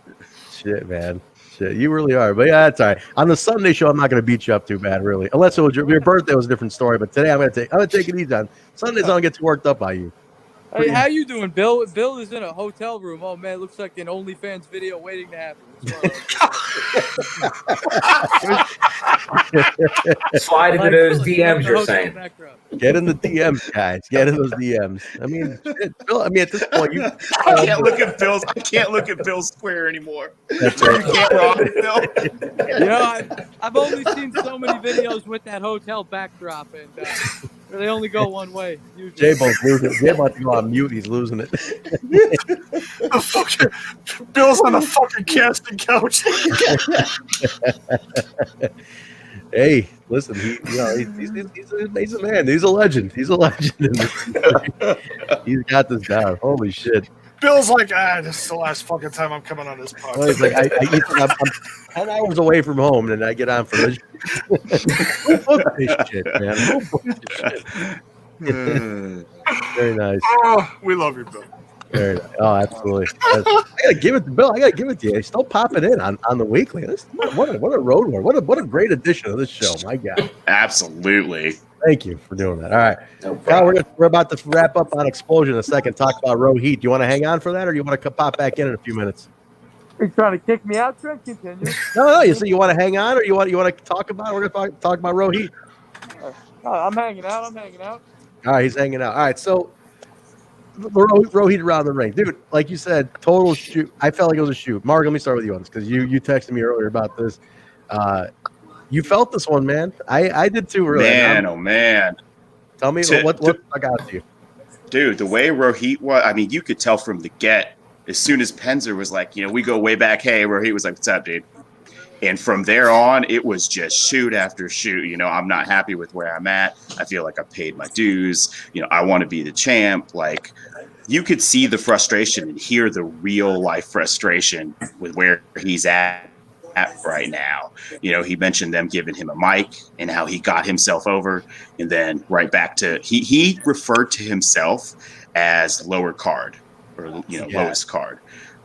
Shit, man. Shit, you really are. But yeah, that's all right. On the Sunday show, I'm not going to beat you up too bad, really. Unless it was your birthday was a different story. But today, I'm going to take it easy on Sundays. I don't get too worked up by you. Hey, how you doing, Bill? Bill is in a hotel room. Oh man, looks like an OnlyFans video waiting to happen. Slide into those DMs. You're saying. Get in the DMs, guys. Get in those DMs. I mean, shit, Bill. I mean, at this point, I can't look at Bill's square anymore. That's You can't rock it, Bill. You know, I've only seen so many videos with that hotel backdrop, and they only go one way. Usually. J-Bone's losing it. J-Bone's go on mute. He's losing it. Bill's on the fucking casting couch. Hey, listen, he's a man. He's a legend. He's a legend. He's got this down. Holy shit. Bill's like, this is the last fucking time I'm coming on this podcast. Well, he's like, I'm 10 hours away from home, and I get on for this. Who booked this shit, man? Who booked this shit? Very nice. Oh, we love you, Bill. Very nice. Oh, absolutely. I gotta give it to Bill. I gotta give it to you. He's still popping in on the weekly. What a road warrior. What a great addition of this show. My God. Absolutely. Thank you for doing that. All right. Kyle, we're about to wrap up on Xplosion in a second. Talk about Rohit. Do you want to hang on for that, or do you want to pop back in a few minutes? Are you trying to kick me out, Trent? Continue. No. You say you want to hang on, or you want to talk about? We're going to talk about Rohit. I'm hanging out. All right, he's hanging out. All right, so Rohit around the ring, dude. Like you said, total shoot. I felt like it was a shoot. Mark, let me start with you on this because you texted me earlier about this. You felt this one, man. I did too. Really, man. Oh man. Tell me what I got to you, dude. The way Rohit was, I mean, you could tell from the get. As soon as Penzer was like, we go way back. Hey, Rohit was like, "What's up, dude?" And from there on, it was just shoot after shoot. I'm not happy with where I'm at. I feel like I paid my dues. I want to be the champ. Like, you could see the frustration and hear the real life frustration with where he's at right now. He mentioned them giving him a mic and how he got himself over. And then right back to, he referred to himself as lower card or, lowest card.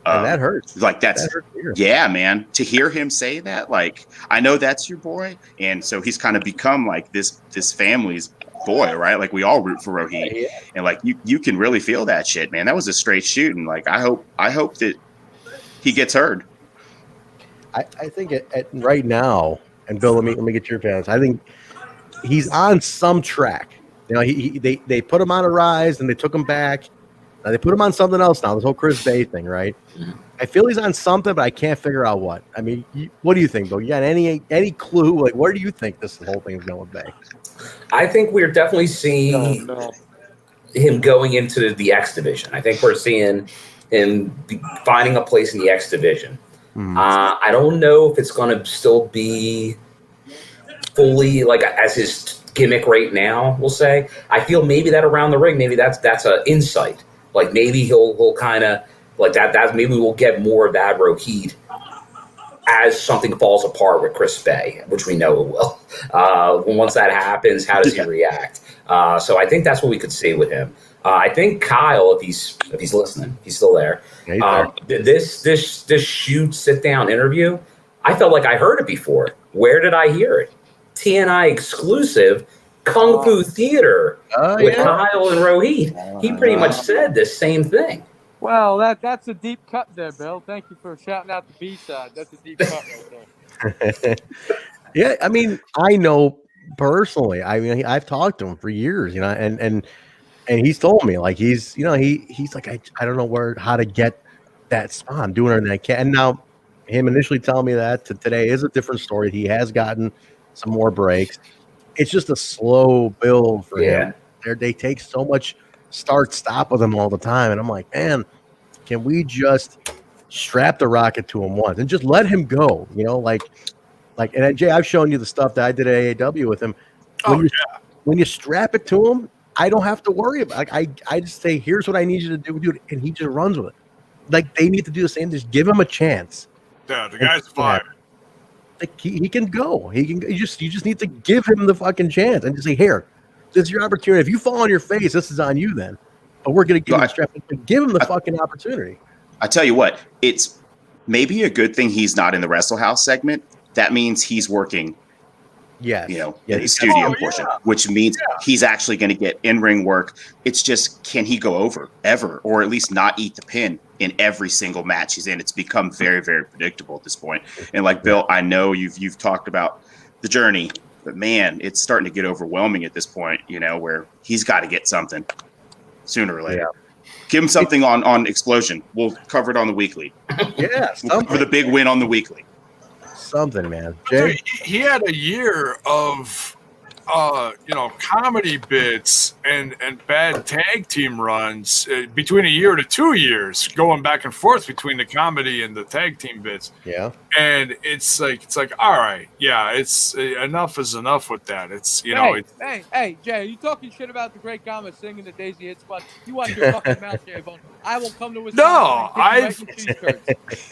And that hurts. Like that hurts, yeah, man. To hear him say that, like, I know that's your boy, and so he's kind of become like this family's boy, right? Like we all root for Rohit, and like you can really feel that shit, man. That was a straight shoot, and like I hope that he gets heard. I think at right now, and Bill, let me get your opinion. I think he's on some track. They put him on a rise, and they took him back. Now they put him on something else now, this whole Chris Bay thing, right? Mm-hmm. I feel he's on something, but I can't figure out what. I mean, what do you think, Bill? You got any clue? Like, where do you think this whole thing is going with Bay? I think we're definitely seeing him going into the X division. I think we're seeing him finding a place in the X division. Mm-hmm. I don't know if it's going to still be fully like as his gimmick right now. We'll say. I feel maybe that around the ring, maybe that's an insight. Like maybe he'll kind of like that. Maybe we'll get more of that Rohit as something falls apart with Chris Bay, which we know it will. Once that happens, how does he react? So I think that's what we could see with him. I think Kyle, if he's listening, he's still there. This shoot sit down interview, I felt like I heard it before. Where did I hear it? TNI exclusive. Kung Fu Theater with Kyle and Rohit. He pretty much said the same thing. Well, that's a deep cut there, Bill. Thank you for shouting out the B-side. That's a deep cut right there. Yeah, I mean, I know personally. I mean, I've talked to him for years, you know, and he's told me like he's like I don't know how to get that spot. I'm doing everything I can. And now him initially telling me that to today is a different story. He has gotten some more breaks. It's just a slow build for him. They take so much start stop with him all the time, and I'm like, man, can we just strap the rocket to him once and just let him go? You know, like, and Jay, I've shown you the stuff that I did at AAW with him. When you strap it to him, I don't have to worry about. Like, I just say, here's what I need you to do, dude, and he just runs with it. Like they need to do the same. Just give him a chance. Yeah, the guy's fire. Like he can go. He can. You just need to give him the fucking chance and just say, here, this is your opportunity. If you fall on your face, this is on you then. But we're gonna give him the fucking opportunity. I tell you what, it's maybe a good thing he's not in the Wrestle House segment. That means he's working. Yes. You know, in the studio portion, which means he's actually going to get in-ring work. It's just, can he go over ever, or at least not eat the pin in every single match he's in? It's become very, very predictable at this point. And like Bill, I know you've talked about the journey, but man, it's starting to get overwhelming at this point, you know, where he's got to get something sooner or later. Give him something on Xplosion. We'll cover it on the weekly. Yeah. For the big win on the weekly. Something, man. Dude, he had a year of comedy bits and bad tag team runs between a year to 2 years, going back and forth between the comedy and the tag team bits. Yeah. And it's like all right, yeah, it's enough is enough with that. It's Hey, Jay, are you talking shit about the great comic singing the Daisy Hit spot? You want your fucking mouth, Jay Bone. I will come to Wisconsin. No,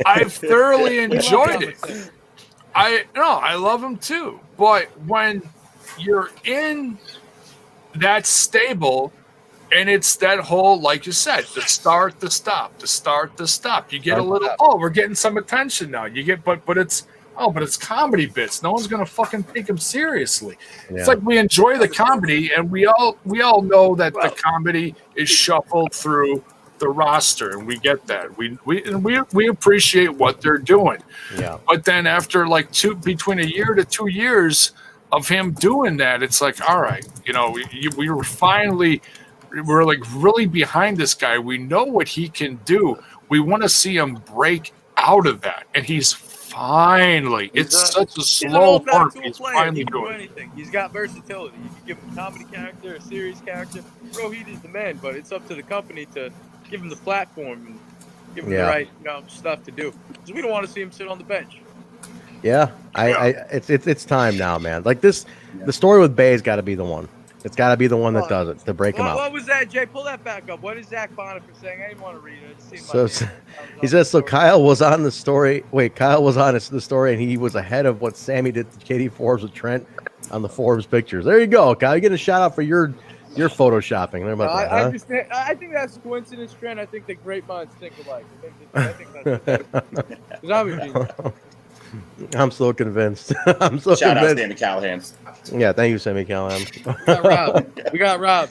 I've thoroughly enjoyed it. I love him too. But when you're in that stable and it's that whole, like you said, the start, the stop. You get a little, we're getting some attention now. You get, but it's comedy bits. No one's gonna fucking take him seriously. Yeah. It's like we enjoy the comedy, and we all know that the comedy is shuffled through the roster, and we get that. We appreciate what they're doing. Yeah. But then after like between a year to 2 years of him doing that, it's like, all right, you know, we're like really behind this guy. We know what he can do. We want to see him break out of that, and he's finally. It's such a slow burn. He's finally doing anything. He's got versatility. You can give him a comedy character, a serious character. Rohit is the man, but it's up to the company to give him the platform and give him the right, stuff to do. Because we don't want to see him sit on the bench. Yeah, it's time now, man. Like this, the story with Bay's got to be the one. It's got to be the one that does it to break him out. What was that, Jay? Pull that back up. What is Zach Bonifer saying? I didn't want to read it. He says, so Kyle was on the story. Wait, Kyle was on the story, and he was ahead of what Sammy did to Katie Forbes with Trent on the Forbes pictures. There you go, Kyle. You get a shout out for your photoshopping. There about that, I think that's a coincidence, Trent. I think the great minds think alike. I think that's obviously. I'm so convinced. Shout out to Sammy Callahan. Yeah, thank you, Sammy Callahan. We got Rob.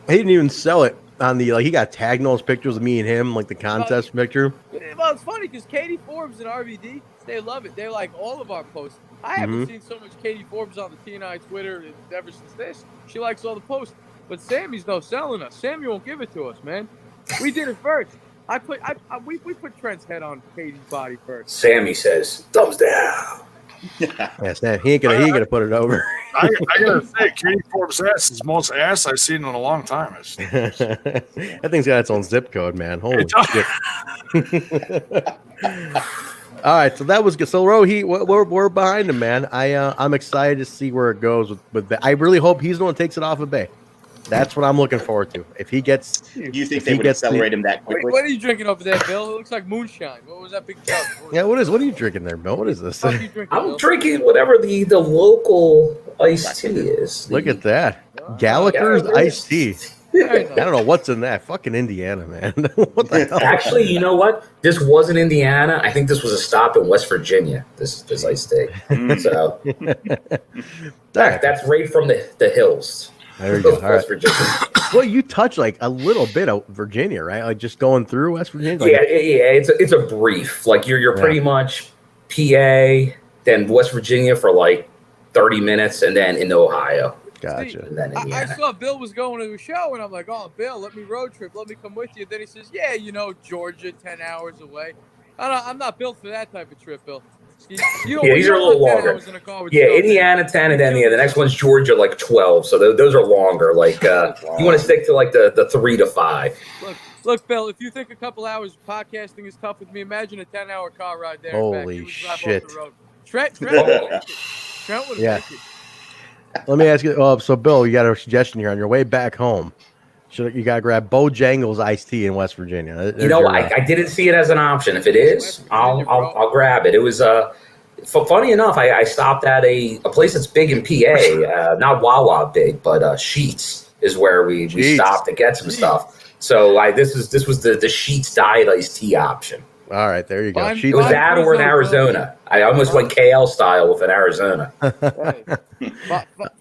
He didn't even sell it on the he got tagged in those pictures of me and him, like the contest picture. Well, it's funny because Katie Forbes and RVD, they love it. They like all of our posts. I haven't seen so much Katie Forbes on the TNI Twitter ever since this. She likes all the posts, but Sammy's no selling us. Sammy won't give it to us, man. We did it first. We put Trent's head on Katie's body first. Sammy says, thumbs down. Yeah, Sam, he ain't gonna put it over. I gotta say, Katie Forbes' ass is the most ass I've seen in a long time. That thing's got its own zip code, man. Holy shit. All right, so that was good. So Rohit, we're behind him, man. I'm excited to see where it goes with I really hope he's the one who takes it off of Bay. That's what I'm looking forward to. If he gets, you think they would accelerate him that quickly? Wait, what are you drinking over there, Bill? It looks like moonshine. What was that big jug? What are you drinking there, Bill? What is this? I'm drinking whatever the local iced tea is. Look at that, Gallagher's iced tea. I don't know what's in that. Fucking Indiana, man. What the hell? Actually, you know what? This wasn't Indiana. I think this was a stop in West Virginia. This iced tea. So that's right from the hills. There you go. All right. Virginia. Well, you touch like a little bit of Virginia, right? Like just going through West Virginia. Yeah. It's a brief. Like you're pretty much PA, then West Virginia for like 30 minutes, and then into Ohio. Gotcha. And then I Indiana. saw Bill was going to a show, and I'm like, oh, Bill, let me road trip. Let me come with you. Then he says, yeah, Georgia, 10 hours away. I'm not built for that type of trip, Bill. These are a little longer. Yeah, Indiana 10, and then the next one's Georgia, like 12. So those are longer. Like you want to stick to like the 3 to 5. Look, Bill, if you think a couple hours podcasting is tough with me, imagine a 10-hour car ride there. Holy shit. Trent would yeah. Let me ask you. So, Bill, you got a suggestion here on your way back home. You got to grab Bojangles iced tea in West Virginia. I didn't see it as an option. If it is, I'll grab it. It was funny enough. I stopped at a place that's big in PA, not Wawa big, but Sheets is where we stopped to get some stuff. So this was the Sheets diet iced tea option. All right, there you go. It was that or in Arizona. I almost went KL style with an Arizona.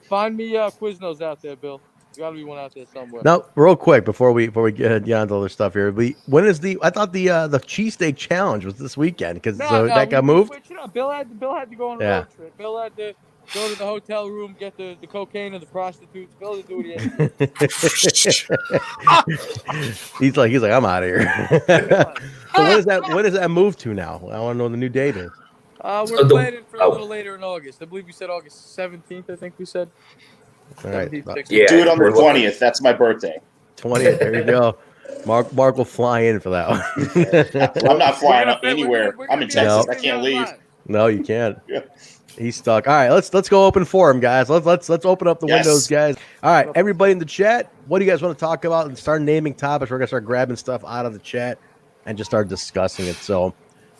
Find me Quiznos out there, Bill. There's got to be one out there somewhere. Now, real quick before we get on to other stuff here, when is I thought the cheesesteak challenge was this weekend because that got moved. Bill had to go on a road trip. Bill had to go to the hotel room, get the cocaine and the prostitutes. Bill didn't do it. he's like I'm out of here. So when does that move to now? I want to know the new date is. We're planning for a little later in August. I believe we said August 17th. I think we said. All right. Yeah, do it on the 20th. That's my birthday. 20th. There you go. Mark will fly in for that one. I'm not flying up anywhere. I'm in Texas. I can't leave. No, you can't. Yeah. He's stuck. All right, let's go open forum, guys. Let's open up the windows, guys. All right, everybody in the chat, what do you guys want to talk about? And start naming topics. We're gonna start grabbing stuff out of the chat and just start discussing it. So,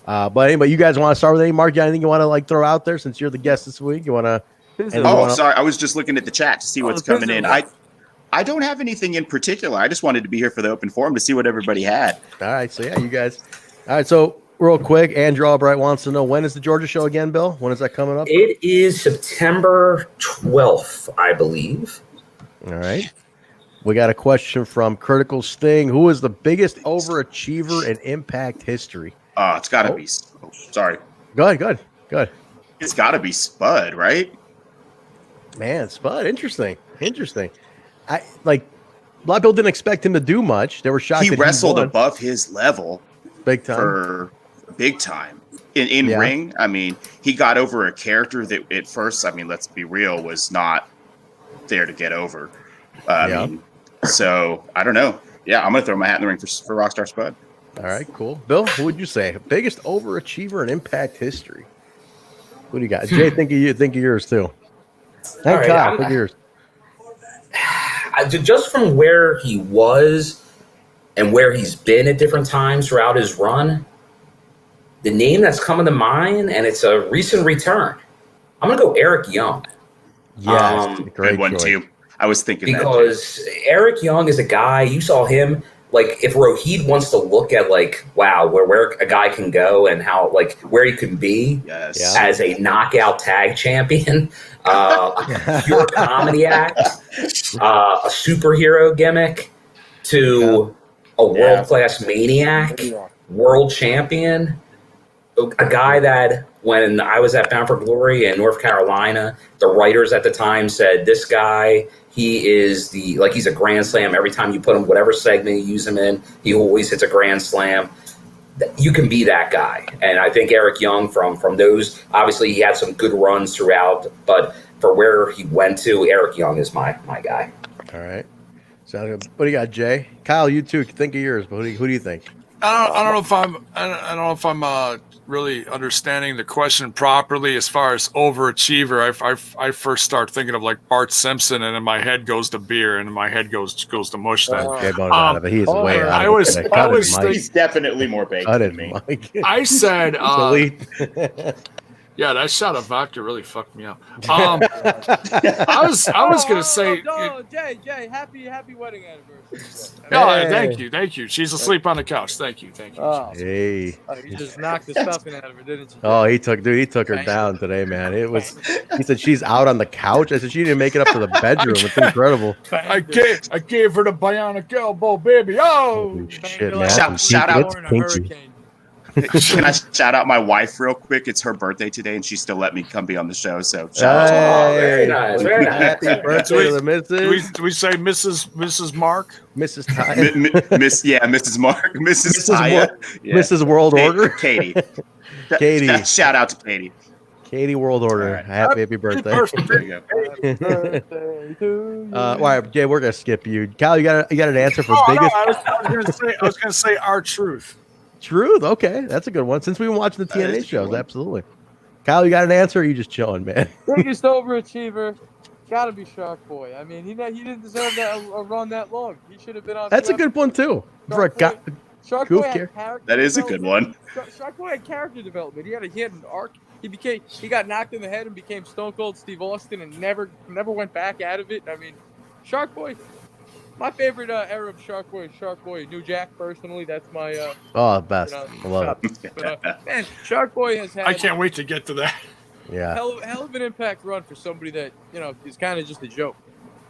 but anyway, you guys want to start with any Mark? You got anything you want to throw out there since you're the guest this week? You want to? Sorry, I was just looking at the chat to see what's coming in. I don't have anything in particular. I just wanted to be here for the open forum to see what everybody had. All right, so yeah, you guys. All right, so. Real quick, Andrew Albright wants to know, when is the Georgia show again, Bill? When is that coming up? It is September 12th, I believe. All right. We got a question from Critical Sting. Who is the biggest overachiever in Impact history? It's got to be. Oh, sorry. Go ahead. It's got to be Spud, right? Man, Spud. Interesting. A lot of people didn't expect him to do much. They were shocked. He wrestled above his level. Big time. In ring. I mean, he got over a character that at first, I mean, let's be real, was not there to get over. I mean, so I don't know. Yeah, I'm gonna throw my hat in the ring for Rockstar Spud. All right, cool. Bill, who would you say biggest overachiever in Impact history? What do you got? Jay, think of yours too. Think of yours. Just from where he was and where he's been at different times throughout his run, the name that's coming to mind, and it's a recent return, I'm going to go Eric Young. Yes, great one too. I was thinking because Eric Young is a guy, you saw him, like if Rohit wants to look at like, wow, where a guy can go and how, like where he can be as a knockout tag champion, a pure comedy act, a superhero gimmick, to a world-class maniac, world champion, a guy that when I was at Bound for Glory in North Carolina, the writers at the time said, this guy, he's a grand slam. Every time you put him, whatever segment you use him in, he always hits a grand slam. You can be that guy. And I think Eric Young from those, obviously he had some good runs throughout, but for where he went to, Eric Young is my guy. All right. So what do you got, Jay? Kyle, you too. Think of yours, but who do you think? I don't know if I'm really understanding the question properly as far as overachiever. I first start thinking of like Bart Simpson, and in my head goes to beer, and in my head goes to mush. Then but he's way out. He's definitely more baked than me. I said, yeah, that shot of vodka really fucked me up. I was gonna say, Jay, happy wedding anniversary. Thank you. She's asleep on the couch. Thank you. Oh, hey, you just knocked the stuffing out of her, didn't you? Oh, he took her down today, man. He said she's out on the couch. I said she didn't make it up to the bedroom. It's incredible. I gave her the bionic elbow, baby. Oh, shit, man! Shout out, Can I shout out my wife real quick? It's her birthday today, and she still let me come be on the show. So shout out to her. Very nice. Very nice. Happy birthday to the missus. Do we say Mrs. Mark? Mrs. Taya. Mrs. Mark, Mrs. Taya, Mrs. World Order, Katie. Katie. Shout out to Katie. Katie World Order. Right. Happy birthday. There you go. All right, Jay, we're gonna skip you. Kyle, you got an answer for biggest? No, I was gonna say R-Truth. Truth. Okay, that's a good one. Since we've been watching the TNA shows, absolutely. Kyle, you got an answer? Or are you just chilling, man? Biggest overachiever, gotta be Shark Boy. I mean, he didn't deserve a run that long. He should have been on. That's a good one too. Shark Boy had character. That is a good one. Shark Boy had character development. He had an arc. He got knocked in the head and became Stone Cold Steve Austin and never went back out of it. I mean, Shark Boy. My favorite era of Shark Boy is Shark Boy New Jack. Personally, that's my best. I love it. But, man, Shark Boy has had. I can't wait to get to that. Yeah. Hell of an impact run for somebody that is kind of just a joke.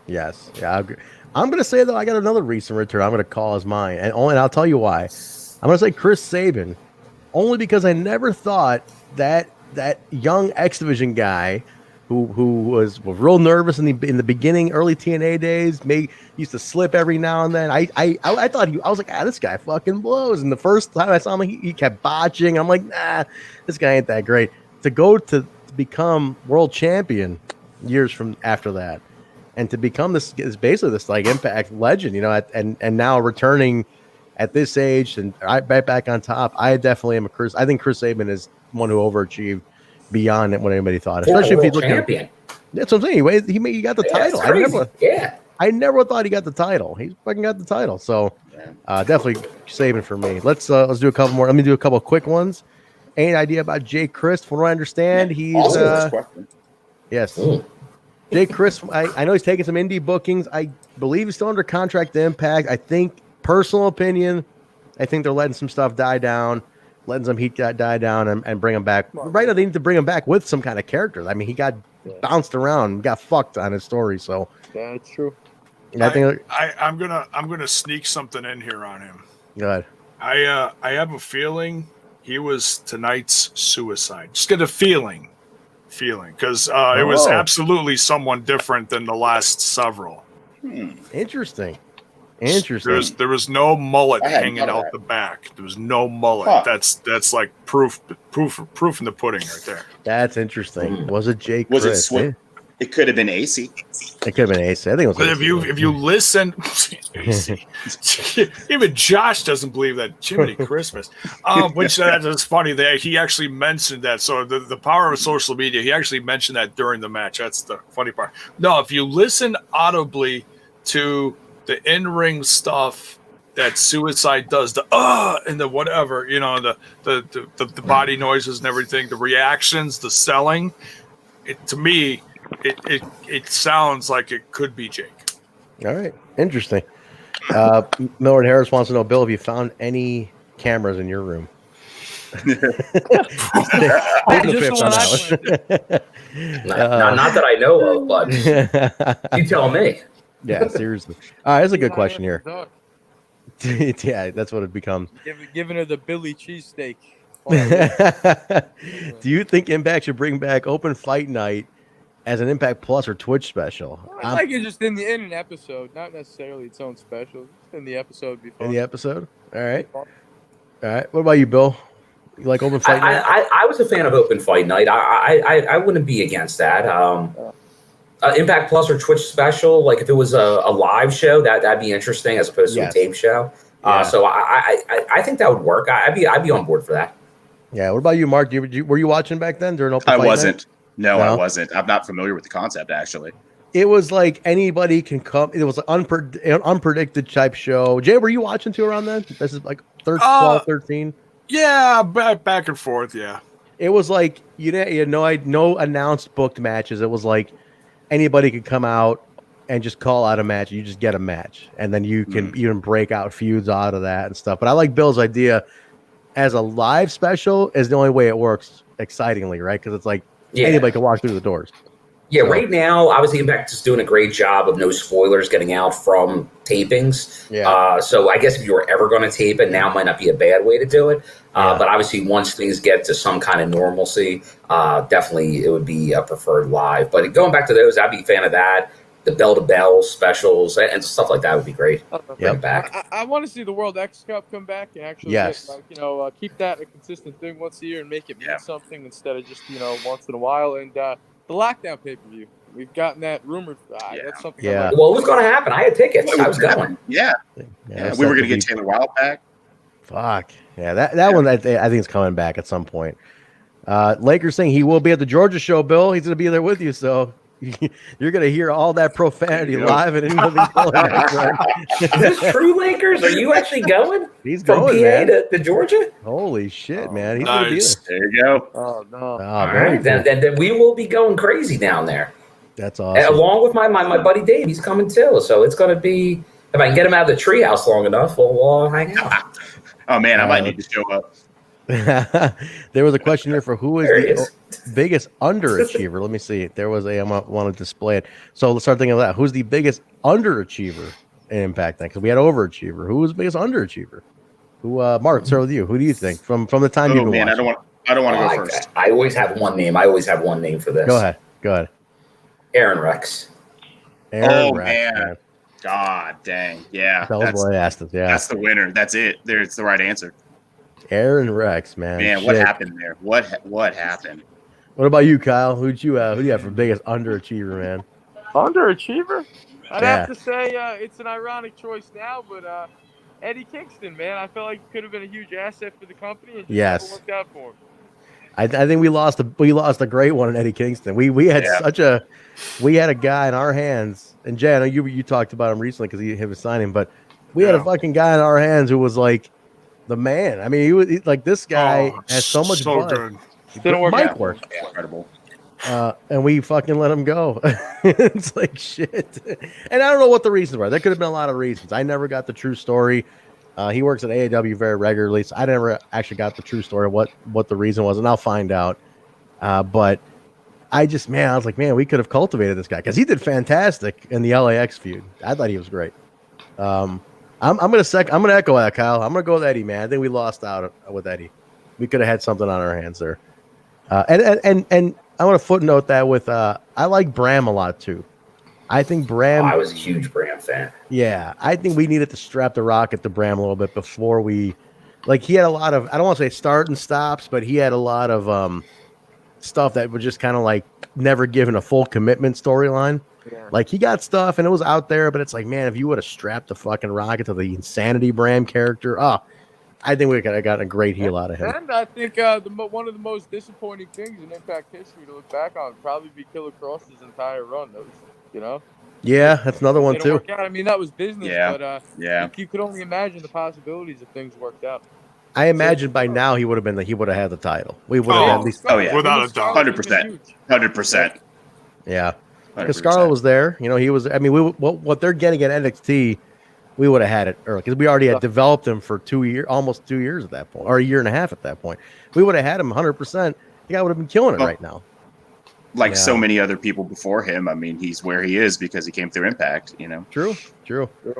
Yes. Yeah. I agree. I'm gonna say though, I got another recent return. I'm gonna call as mine, and I'll tell you why. I'm gonna say Chris Sabin, only because I never thought that young X Division guy, who was real nervous in the beginning, early TNA days, used to slip every now and then. I thought I was like, this guy fucking blows. And the first time I saw him, he kept botching. I'm like, nah, this guy ain't that great. To go to become world champion years from after that, and to become this is basically this like Impact legend, and now returning at this age and right back on top. I definitely am I think Chris Sabin is one who overachieved beyond what anybody thought, especially if he's looking. Champion. That's what I'm saying. He got the title. I never thought he got the title. He's fucking got the title. So definitely Sabin for me. Let's do a couple more. Let me do a couple quick ones. Any idea about Jay Christ? From what I understand, he's yes. Jay Chris, I know he's taking some indie bookings. I believe he's still under contract to Impact. I think, personal opinion, I think they're letting some stuff die down, letting some heat die down and bring him back. Right now, they need to bring him back with some kind of character. I mean, he got bounced around, got fucked on his story. So that's true. I'm gonna sneak something in here on him. Go ahead. I have a feeling he was tonight's suicide. Just get a feeling, because it was absolutely someone different than the last several. Interesting. There was no mullet hanging out the back. There was no mullet. That's like proof in the pudding right there. That's interesting. Was it Jake? Was Chris, it? It could have been AC. It could have been AC. I think it was. But AC. if you listen, AC. Even Josh doesn't believe that. Jiminy Christmas. Which that's funny that he actually mentioned that. So the power of social media. He actually mentioned that during the match. That's the funny part. No, if you listen audibly to the in-ring stuff that Suicide does, the and the whatever, the body noises and everything, the reactions, the selling, to me, it sounds like it could be Jake. All right, interesting. Millard Harris wants to know, Bill, have you found any cameras in your room? Not that I know of, but you tell me. Yeah, seriously. All right, that's a good question here. Yeah, that's what it becomes. Giving her the Billy cheesesteak. Do you think Impact should bring back Open Fight Night as an Impact Plus or Twitch special? I like it just in an episode, not necessarily its own special. Just in the episode before. In the episode? All right. What about you, Bill? You like Open Fight Night? I was a fan of Open Fight Night. I wouldn't be against that. Impact Plus or Twitch special, like if it was a live show, that'd be interesting as opposed to a tape show. So I think that would work. I'd be on board for that. Yeah. What about you, Mark? Were you watching back then during Open Fight Night? I wasn't. No, I wasn't. I'm not familiar with the concept, actually. It was like anybody can come. It was an unpredicted type show. Jay, were you watching too around then? This is like 12, 13? Yeah, back and forth, yeah. It was like, you had no announced booked matches. It was like anybody could come out and just call out a match. You just get a match. And then you can even break out feuds out of that and stuff. But I like Bill's idea as a live special is the only way it works excitingly, right? Because it's like anybody can walk through the doors. Yeah, right now, obviously, Impact is doing a great job of no spoilers getting out from tapings. Yeah. So I guess if you were ever going to tape it, now might not be a bad way to do it. But obviously, once things get to some kind of normalcy, definitely it would be preferred live. But going back to those, I'd be a fan of that. The bell-to-bell specials and stuff like that would be great. Bring it back. I want to see the World X Cup come back and actually Yes. get, keep that a consistent thing once a year and make it mean something instead of just, once in a while. And the Lockdown pay-per-view, we've gotten that rumored. That's something. Yeah. Well, it was going to happen. I had tickets. I was going. Yeah. We were going to get Taylor Wilde back. Fuck. Yeah, that one I think is coming back at some point. Lakers saying he will be at the Georgia show, Bill. He's going to be there with you, so you're going to hear all that profanity live at anything. Is this true, Lakers? Are you actually going? He's from going, PA man. to Georgia? Holy shit, man. He's Nice. going There you go. Oh, no. All right. Then we will be going crazy down there. That's awesome. And along with my buddy Dave, he's coming too. So it's going to be, if I can get him out of the treehouse long enough, we'll hang out. Oh, man, I might need to show up. There was a question here for who is the biggest underachiever. Let me see. There was I want to display it. So let's start thinking of that. Who's the biggest underachiever in Impact then? Because we had overachiever. Who was the biggest underachiever? Who Mark, start with you. Who do you think from the time you've been watching? I don't want to go first. I always have one name. I always have one name for this. Go ahead. Aaron Rex. Man. God dang. Yeah. That was what I asked us. Yeah. That's the winner. That's it. It's the right answer. Aaron Rex, man. Man, what happened there? What happened? What about you, Kyle? Who do you have for biggest underachiever, man? Underachiever? I'd have to say it's an ironic choice now, but Eddie Kingston, man. I felt like he could have been a huge asset for the company and just never worked out for him. I think we lost a great one in Eddie Kingston. We had we had a guy in our hands, and Jay, I know you talked about him recently because he was signing, but we had a fucking guy in our hands who was like the man. I mean, he was like, this guy has so much fun. Didn't work Mic out. work. Incredible. And we fucking let him go. It's like shit. And I don't know what the reasons were. There could have been a lot of reasons. I never got the true story. He works at AAW very regularly, so I never actually got the true story of what the reason was, and I'll find out. But I was like, man, we could have cultivated this guy because he did fantastic in the LAX feud. I thought he was great. I'm gonna echo that, Kyle. I'm gonna go with Eddie, man. I think we lost out with Eddie. We could have had something on our hands there. And I want to footnote that with I like Bram a lot too. I think Bram. I was a huge Bram fan. Yeah, I think we needed to strap the rocket to Bram a little bit before we, he had a lot of, I don't want to say start and stops, but he had a lot of stuff that was just kind of never given a full commitment storyline. Yeah. He got stuff and it was out there, but it's like, man, if you would have strapped the fucking rocket to the Insanity Bram character, I think we could have gotten a great heel out of him. And I think one of the most disappointing things in Impact history to look back on would probably be Killer Cross's entire run. Yeah, that's another one too. Work out. I mean, that was business, but you could only imagine the possibilities if things worked out. I imagine by now he would have had the title. We would have at least. Oh yeah, without a doubt, 100%. Yeah, because Scarlett was there. He was. I mean, what they're getting at NXT, we would have had it early because we already had developed him for almost 2 years at that point, or a year and a half at that point. We would have had him 100%. The guy would have been killing it right now. So many other people before him. I mean, he's where he is because he came through Impact. True.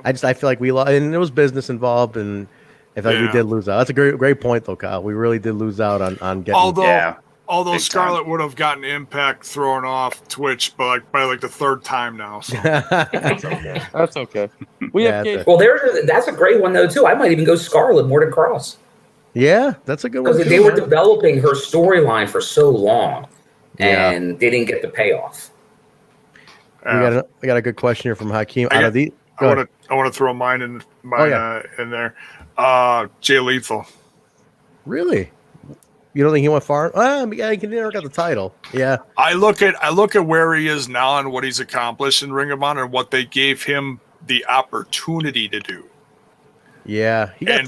I feel like we lost, and there was business involved, and I feel like we did lose out. That's a great point, though, Kyle. We really did lose out on getting. Although Scarlett would have gotten Impact thrown off Twitch, by the third time now. So. That's okay. That's a great one though too. I might even go Scarlett more than Cross. Yeah, that's a good one. Because they were developing her storyline for so long. And they didn't get the payoff. We got a good question here from Hakeem. I want to throw mine in there. Jay Lethal. Really? You don't think he went far? He never got the title. Yeah. I look at where he is now and what he's accomplished in Ring of Honor and what they gave him the opportunity to do. Yeah, he got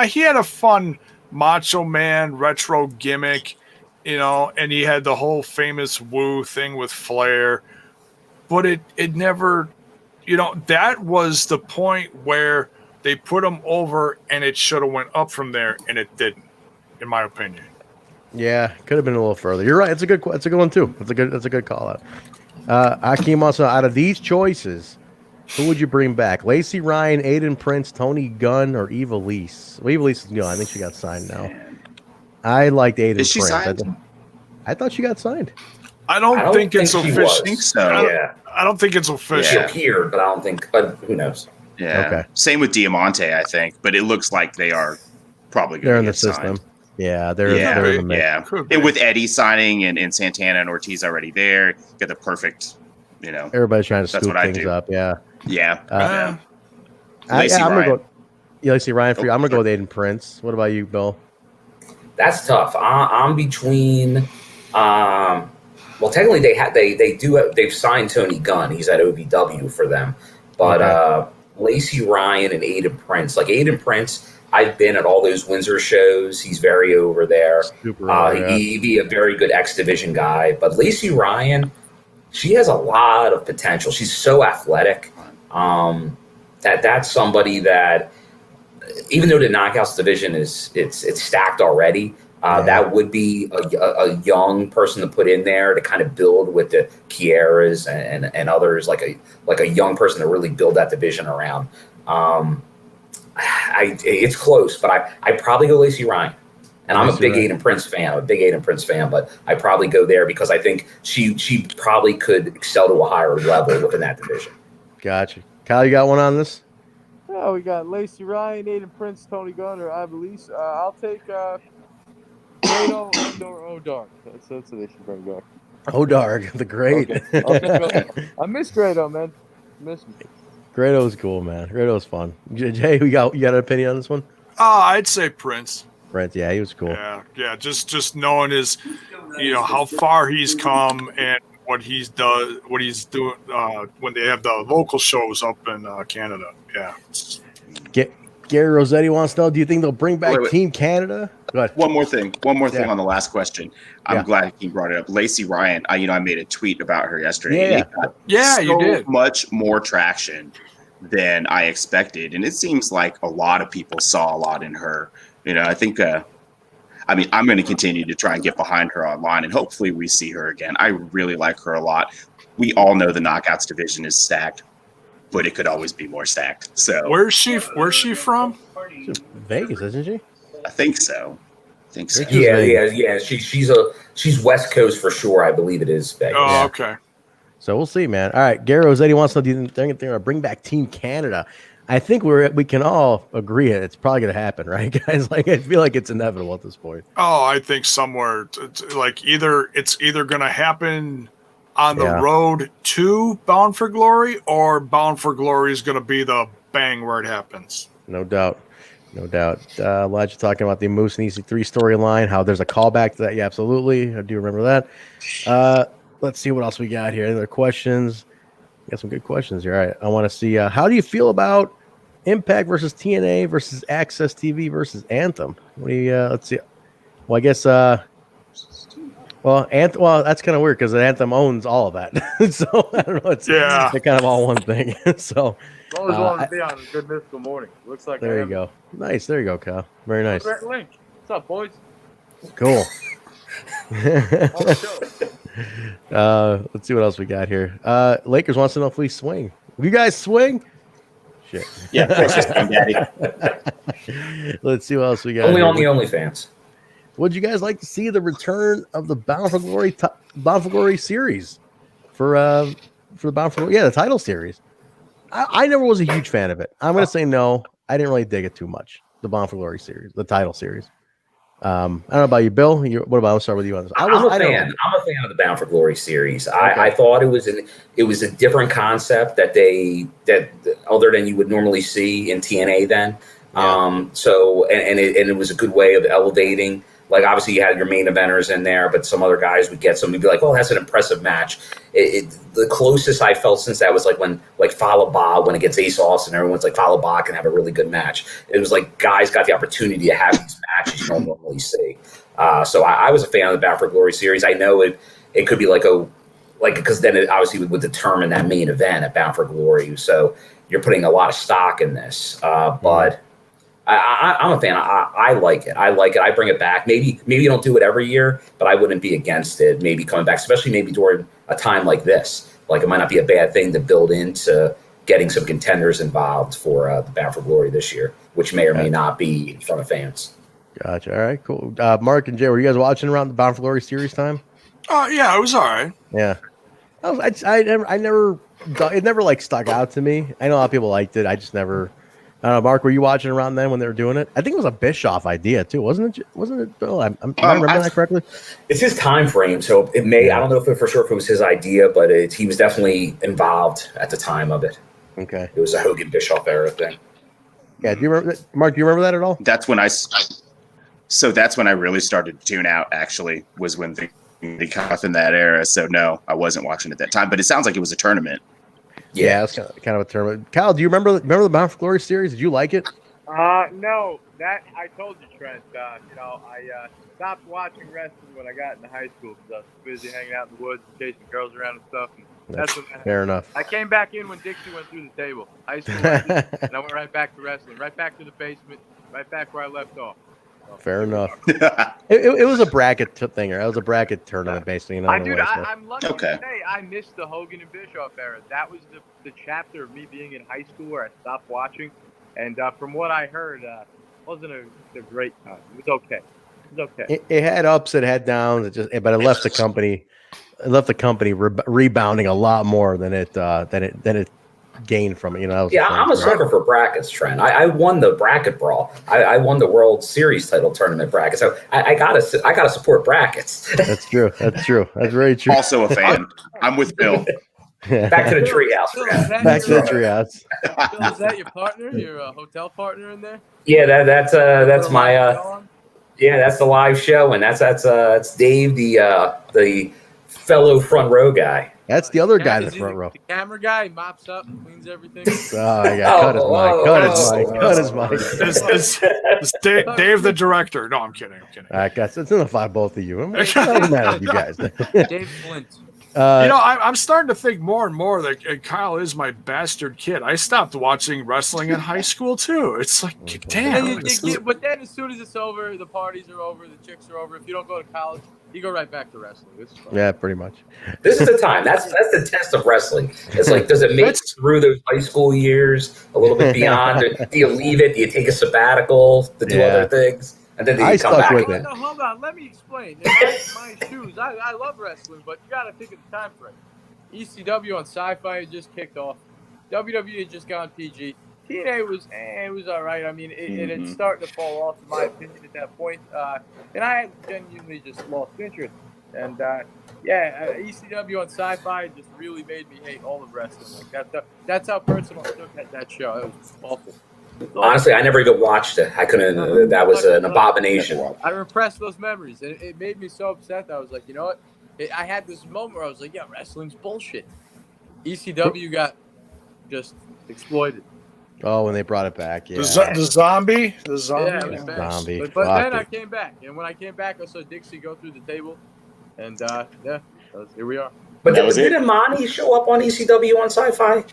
he had a fun Macho Man retro gimmick. And he had the whole famous woo thing with Flair, but it never, that was the point where they put him over and it should have went up from there and it didn't, in my opinion. Yeah, could have been a little further. You're right. It's a good one too. That's a good call out. Hakeem also, out of these choices, who would you bring back? Lacey Ryan, Aiden Prince, Tony Gunn, or Eva Lise? Well, Eva Lise is gone. I think she got signed now. I liked Aiden Is she Prince. signed? I thought she got signed. I don't think it's official. I think so. I don't think it's official. She appeared, but I don't think. Who knows? Yeah. Okay. Same with Diamante, I think, but it looks like they are probably They're going in to the get system. signed. Yeah, they're in the mix. Yeah. And with Eddie signing and Santana and Ortiz already there, get the perfect, Everybody's trying to scoop things up. Yeah. Yeah. I'm gonna go. Yeah, Lacey Ryan for you. I'm gonna go with Aiden Prince. What about you, Bill? That's tough. I'm between. Well, technically they've signed Tony Gunn. He's at OVW for them, but Lacey Ryan and Aiden Prince. Like Aiden Prince, I've been at all those Windsor shows. He's very over there. He'd be a very good X Division guy. But Lacey Ryan, she has a lot of potential. She's so athletic. That's somebody that, even though the Knockouts division it's stacked already, that would be a young person to put in there to kind of build with the Kieras and others, like a young person to really build that division around. It's close, but I probably go Lacey Ryan. And I'm a big Aiden Prince fan. But I probably go there because I think she probably could excel to a higher level within that division. Gotcha. Kyle, you got one on this? Yeah, we got Lacey Ryan, Aiden Prince, Tony Gunn, or Eva Lise. I'll take Grado or O'Dark. That's what they should bring back. O'Dark, the great. Okay. I miss Grado, man. Miss me. Grado's cool, man. Grado's fun. Jay, you got an opinion on this one? I'd say Prince. Prince, yeah, he was cool. Yeah. Just knowing his, how far he's come and what he's doing when they have the local shows up in Canada. Yeah. Gary Rossetti wants to know: do you think they'll bring back Team Canada? Go ahead. One more thing on the last question. I'm glad he brought it up. Lacey Ryan, I made a tweet about her yesterday. You did. Much more traction than I expected, and it seems like a lot of people saw a lot in her. I think. I'm going to continue to try and get behind her online, and hopefully we see her again. I really like her a lot. We all know the Knockouts division is stacked, but it could always be more stacked. So where's she from? Vegas, isn't she? I think so. Yeah. She's West Coast for sure. I believe it is Vegas. Oh, okay. So we'll see, man. All right, Gary Rossetti wants to know: do you think they're going to bring back Team Canada? I think we can all agree it's probably going to happen, right, guys? Like, I feel like it's inevitable at this point. Oh, I think somewhere like it's either going to happen on the road to Bound for Glory, or Bound for Glory is going to be the bang where it happens. No doubt. Elijah talking about the Moose and EC3 storyline, how there's a callback to that. Yeah, absolutely. I do remember that. Let's see what else we got here. Any other questions? Got some good questions here. All right. I want to see how do you feel about Impact versus TNA versus Access TV versus Anthem? What do you let's see. Well, I guess that's kind of weird because Anthem owns all of that. So I don't know. They're kind of all one thing. So always wanted to be on a good mystical morning. Looks like there you go. Nice. There you go, Kyle. Very nice. Link. What's up, boys? Cool. Let's see what else we got here. Lakers wants to know if we swing. You guys swing? Shit. Yeah, of course, Daddy. Let's see what else we got. Only on the OnlyFans. Would you guys like to see the return of the Bound for Glory series for the Bound for Glory? Yeah, the title series. I never was a huge fan of it. I'm going to say no. I didn't really dig it too much. The Bound for Glory series, the title series. I don't know about you, Bill. What about? I'll start with you on this. I'm a fan of the Bound for Glory series. Okay. I thought it was a different concept that other than you would normally see in TNA then. Yeah. It was a good way of elevating. Like, obviously you had your main eventers in there, but some other guys would get some. You'd be like, "Oh, that's an impressive match." The closest I felt since that was like when Fallah Bahh went against Ace Austin. Everyone's like, Fallah Bahh can have a really good match. It was like guys got the opportunity to have these matches you don't normally see. So I was a fan of the Bound for Glory series. I know it could be because then it obviously would determine that main event at Bound for Glory. So you're putting a lot of stock in this, but. I'm a fan. I like it. I like it. I bring it back. Maybe you don't do it every year, but I wouldn't be against it. Maybe coming back, especially maybe during a time like this. Like it might not be a bad thing to build into getting some contenders involved for the Bound for Glory this year, which may or may not be in front of fans. Gotcha. All right, cool. Mark and Jay, were you guys watching around the Bound for Glory series time? Yeah, it was all right. Yeah. I never, it never like stuck out to me. I know a lot of people liked it. I just never. I don't know, Mark, were you watching around then when they were doing it? I think it was a Bischoff idea too, wasn't it? Wasn't it, Bill? Am I remembering that correctly? It's his time frame, so it may. I don't know if for sure if it was his idea, but he was definitely involved at the time of it. Okay, it was a Hogan Bischoff era thing. Yeah, do you remember that? Mark? Do you remember that at all? That's when So that's when I really started to tune out. Actually, was when they caught up in that era. So no, I wasn't watching at that time. But it sounds like it was a tournament. Yeah, it's kind of a tournament. Kyle, do you remember the Bound for Glory series? Did you like it? No, that I told you, Trent. I stopped watching wrestling when I got into high school because I was busy hanging out in the woods and chasing girls around and stuff. And that's when fair enough. I came back in when Dixie went through the table. High school ended, and I went right back to wrestling, right back to the basement, right back where I left off. Fair enough. it was a bracket thing, or it was a bracket tournament, basically. You know, I'm lucky to say I missed the Hogan and Bischoff era. That was the chapter of me being in high school where I stopped watching, and from what I heard, wasn't a great time. It was okay. It was okay. It had ups, it had downs, but it left the company. It left the company rebounding a lot more than it gained from it. You know. I'm a sucker for brackets, Trent. I won the bracket brawl. I won the World Series title tournament bracket. So I gotta support brackets. That's true. That's true. That's very true. Also a fan. I'm with Bill. Back to the treehouse. Back to the treehouse. Bill, is that your partner? Your hotel partner in there? Yeah, that's my that's the live show, and that's Dave, the fellow front row guy. That's the other guy in the front row. The camera guy mops up and cleans everything. Oh, I got cut his mic. It's Dave the director. No, I'm kidding. All right, guys, it's enough about both of you. It doesn't matter with you guys. Dave Flint. I'm starting to think more and more that Kyle is my bastard kid. I stopped watching wrestling in high school too. It's like, damn. But then as soon as it's over, the parties are over, the chicks are over. If you don't go to college, you go right back to wrestling. This is fun. Yeah, pretty much. This is the time. That's the test of wrestling. It's like, does it make it through those high school years a little bit beyond? Do you leave it? Do you take a sabbatical to do other things? And then I come back. With it. No, hold on. Let me explain. In my shoes, I love wrestling, but you got to think of the time frame. ECW on Sci-Fi had just kicked off. WWE had just gone PG. TNA was all right. I mean, it had started to fall off, in my opinion, at that point. And I had genuinely just lost interest. And, ECW on Sci-Fi just really made me hate all of wrestling. Like that's how personal I took that show. It was awful. Honestly, I never even watched it. I couldn't. That was an abomination. I repressed those memories, and it made me so upset that I was like, you know what? I had this moment where I was like, yeah, wrestling's bullshit. ECW got just exploited. Oh, when they brought it back, yeah. The zombie. Yeah, it was bad. Zombie. But then I came back, and when I came back, I saw Dixie go through the table, and here we are. But didn't Monty show up on ECW on Sci-Fi?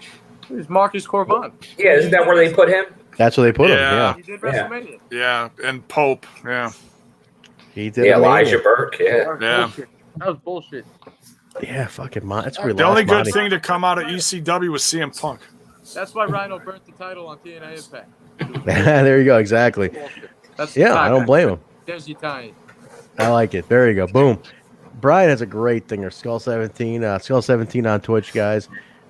It was Marcus Corban. Yeah, isn't that where they put him? That's where they put him. Yeah. He did WrestleMania. Yeah, and Pope. Yeah. He did. Yeah, Elijah Burke. Yeah. That was bullshit. Yeah, fucking Monty. That's where the only good thing to come out of ECW was CM Punk. That's why Rhino burnt the title on TNA Impact. There you go. Exactly. I don't blame him. There's your time. I like it. There you go. Boom. Brian has a great thing there. Skull 17 on Twitch, guys.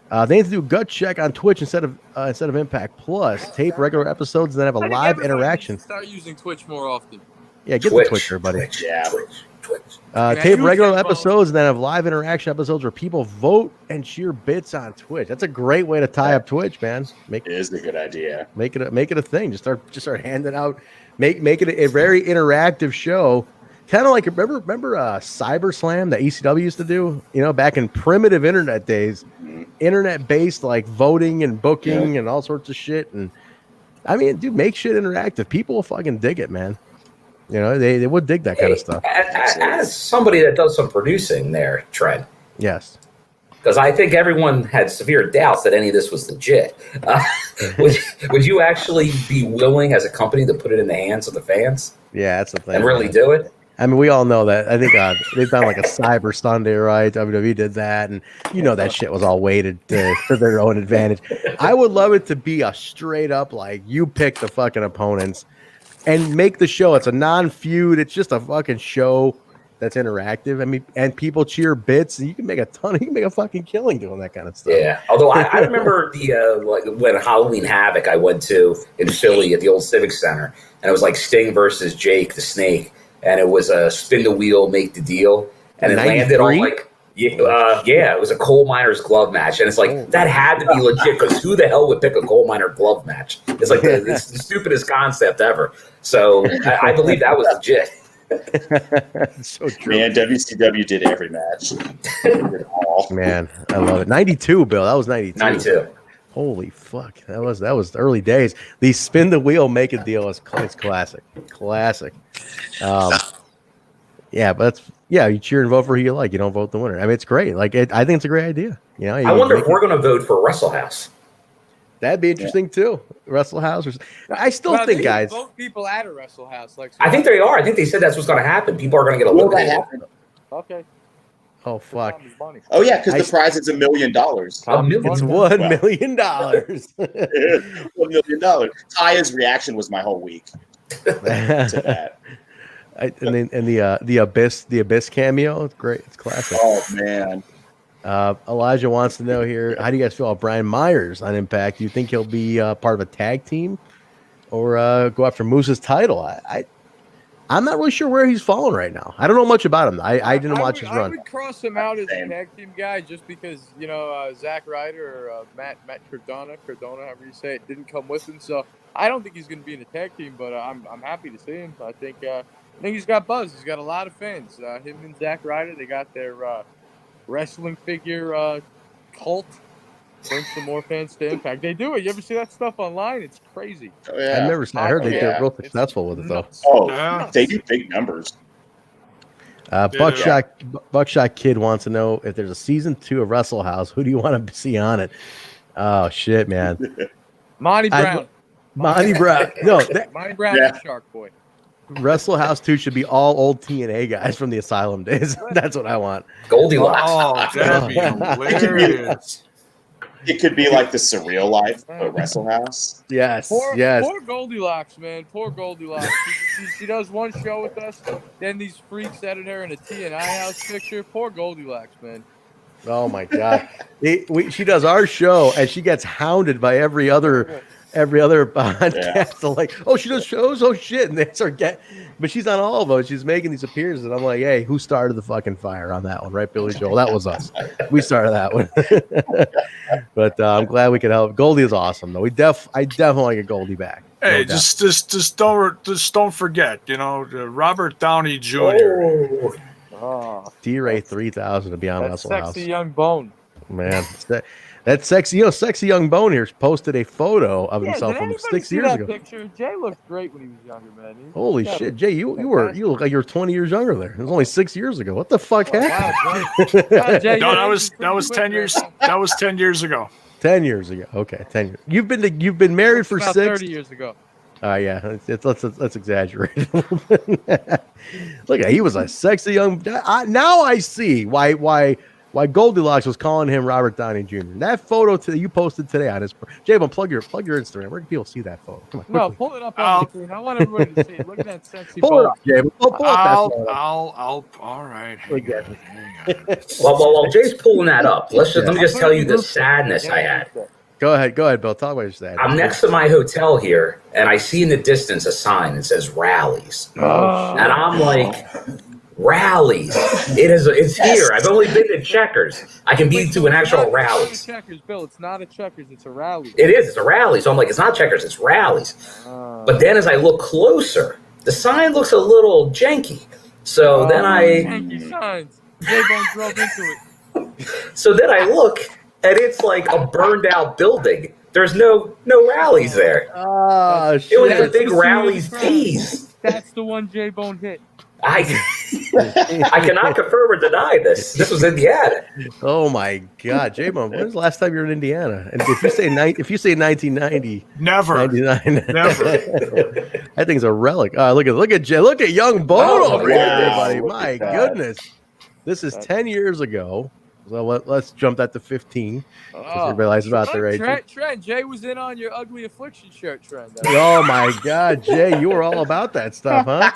They need to do gut check on Twitch instead of Impact Plus. Tape regular episodes and then have a live interaction. Start using Twitch more often. Yeah, get the Twitch, everybody. Twitch. Tape regular episodes and then have live interaction episodes where people vote and cheer bits on Twitch. That's a great way to tie up Twitch, man. It is a good idea. Make it a thing. Just start handing out. Make it a very interactive show. Kind of like remember Cyber Slam that ECW used to do, back in primitive internet days, internet based like voting and booking and all sorts of shit. And I mean, dude, make shit interactive. People will fucking dig it, man. They would dig that kind of stuff. As somebody that does some producing there, Trent. Yes. because I think everyone had severe doubts that any of this was legit. Would you actually be willing, as a company, to put it in the hands of the fans? Yeah, that's the thing. And really do it? I mean, we all know that. I think they've done like a Cyber Sunday, right? WWE did that, and that shit was all weighted for their own advantage. I would love it to be a straight up like you pick the fucking opponents and make the show. It's a non-feud. It's just a fucking show that's interactive. I mean, and people cheer bits. And you can make a fucking killing doing that kind of stuff. Yeah. Although I remember when Halloween Havoc I went to in Philly at the old Civic Center, and it was like Sting versus Jake the Snake. And it was a spin the wheel, make the deal. And it 93? Landed on like, it was a coal miner's glove match. And it's like, that had to be legit because who the hell would pick a coal miner glove match? It's like it's the stupidest concept ever. So I believe that was legit. So true. Man, WCW did every match. Did all. Man, I love it. 92, Bill. That was 92. 92. Holy fuck. That was the early days. The spin the wheel, make a deal is classic. Classic. Yeah, but you cheer and vote for who you like. You don't vote the winner. I mean, it's great. Like, I think it's a great idea. I wonder if we're going to vote for Wrestle House. That'd be interesting too. Wrestle House. I still think, guys. Vote people at a Wrestle House. Like, I think they are. I think they said that's what's going to happen. People are going to get eliminated. Okay. Oh fuck! Oh yeah, because the prize is $1 million. It's $1 million. $1 million. Taya's reaction was my whole week to that. And the Abyss cameo. It's great. It's classic. Oh man. Elijah wants to know here: how do you guys feel about Brian Myers on Impact? Do you think he'll be part of a tag team, or go after Moose's title? I'm not really sure where he's fallen right now. I don't know much about him. I didn't watch his run. I would cross him out as a tag team guy just because Zack Ryder or Matt Cardona, however you say it, didn't come with him. So I don't think he's going to be in a tag team, but I'm happy to see him. I think he's got buzz. He's got a lot of fans. Him and Zack Ryder, they got their wrestling figure cult. Bring some more fans to Impact. They do it. You ever see that stuff online? It's crazy. Oh, yeah. I heard they're real successful with it though. Oh, yeah. They do big numbers. Buckshot Kid wants to know if there's a season 2 of Wrestle House. Who do you want to see on it? Oh shit, man. Monty Brown. Monty Brown. No, Monty Brown and Shark Boy. Wrestle House 2 should be all old TNA guys from the Asylum days. That's what I want. Goldilocks. Oh, that'd be hilarious. It could be like the Surreal Life of Wrestle House. Yes, Poor Goldilocks, man. Poor Goldilocks. She does one show with us, then these freaks edit her in a TNI house picture. Poor Goldilocks, man. Oh my god. She does our show and she gets hounded by every other podcast. So like, oh, she does shows. Oh shit, and they start but she's on all of those. She's making these appearances, and I'm like, hey, who started the fucking fire on that one, right, Billy Joel? That was us. We started that one. But I'm glad we could help. Goldie is awesome, though. I definitely want to get Goldie back. Hey, no just don't forget, Robert Downey Jr. D-Ray 3000 to be on Wrestle House. Sexy young bone. Man, that sexy young bone here posted a photo of himself from 6 years ago. Picture? Jay looked great when he was younger, man. Holy shit, Jay, you look like you were 20 years younger there. It was only 6 years ago. What the fuck happened? Wow, Jay, no, that was 10 years. That was 10 years ago. 10 years ago. Okay, 10 years. You've been married for about 30 years ago. Yeah, let's exaggerate a little bit. Look, he was a sexy young. Now I see why Goldilocks was calling him Robert Downey Jr. That photo you posted today on his J-Bone, plug your Instagram. Where can people see that photo? Come on, no, pull it up on the screen. I want everybody to see it. Look at that sexy. Pull it up, J-Bone. I'll. All right. While Jay's pulling that up, let me just tell you the sadness I had. Go ahead, Bill. Talk about your sadness. I'm next to my hotel here, and I see in the distance a sign that says Rallies, and I'm like. Rallies. It's here. I've only been to Checkers. I can be to an actual Rallies. Checkers, Bill. It's not a Checkers. It's a Rally. It is. It's a Rally. So I'm like, it's not Checkers. It's Rallies. But then as I look closer, the sign looks a little janky. So then janky signs. J-Bone drove into it. So then I look, and it's like a burned out building. There's no Rallies there. Oh, shit. It was a big Rallies tease. That's the one J-Bone hit. I cannot confirm or deny this. This was Indiana. Oh my God, J-Bone, when was the last time you were in Indiana? And if you say 1990, never, 99, never. That thing's a relic. Look at young Bone over here, everybody. My goodness, this is 10 years ago. So let's jump that to 15. Everybody lies about their age. Trent, Jay was in on your ugly affliction shirt, Trent. Oh my God, Jay, you were all about that stuff, huh?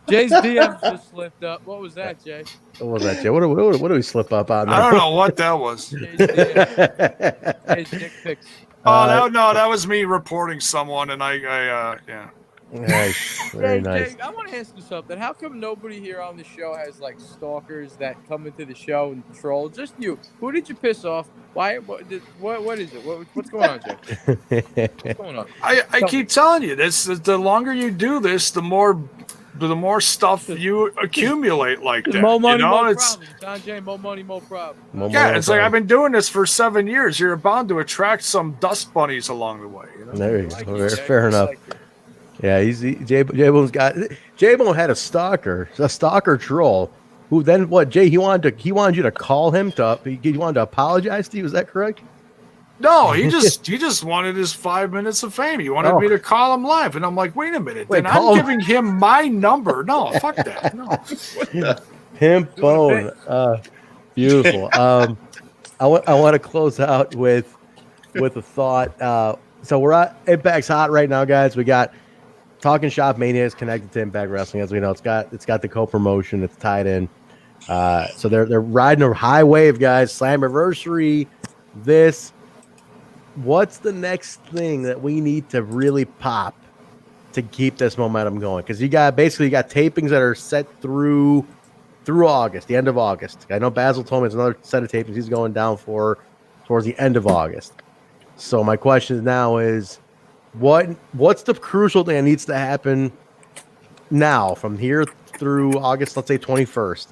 Jay's DMs just slipped up. What was that, Jay? What was that, Jay? What do we slip up on? I don't know what that was. Jay's dick pics. Oh no, that was me reporting someone, and I yeah. Nice, very nice. Jay, I want to ask you something. How come nobody here on the show has like stalkers that come into the show and troll? Just you. Who did you piss off? Why? What is it? What's going on, Jay? What's going on? I keep telling you this. The longer you do this, the more stuff you accumulate like that. More money, more it's problems. John Jay, more money, more problems. it's like I've been doing this for 7 years. You're bound to attract some dust bunnies along the way. There you go. Fair enough. Yeah, J-Bone's got J-Bone had a stalker troll who then what, Jay, he wanted you to call him he wanted to apologize to you, is that correct? No, he just wanted his 5 minutes of fame. He wanted me to call him live, and I'm like, wait a minute. Then I'm giving him my number. No, fuck that. No. Pimp Bone. Beautiful. I want to close out with a thought. So we're at Impact's hot right now, guys. We got Talking Shop Mania is connected to Impact Wrestling, as we know. It's got the co-promotion. It's tied in. So they're riding a high wave, guys. Slammiversary. What's the next thing that we need to really pop to keep this momentum going? Because you got tapings that are set through August, the end of August. I know Basil told me there's another set of tapings he's going down for towards the end of August. So my question now is, what's the crucial thing that needs to happen now from here through August, let's say 21st,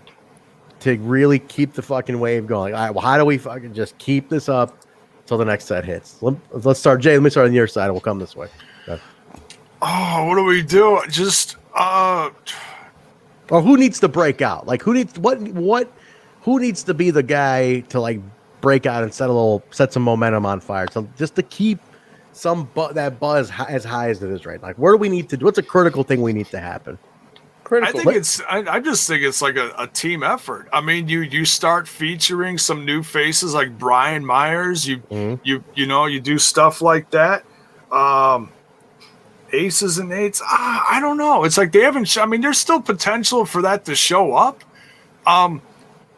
to really keep the fucking wave going? All right, well, how do we fucking just keep this up till the next set hits? Let's start, Jay. Let me start on your side, and we'll come this way. Okay. Oh, what do we do? Just or who needs to break out? Like who needs to be the guy to like break out and set some momentum on fire? So just to keep that buzz as high as it is right now. Like, where do we need to do? What's a critical thing we need to happen? I just think it's like a team effort. I mean, you start featuring some new faces like Brian Myers. You do stuff like that. Aces and eights. I don't know. It's like they haven't. There's still potential for that to show up. And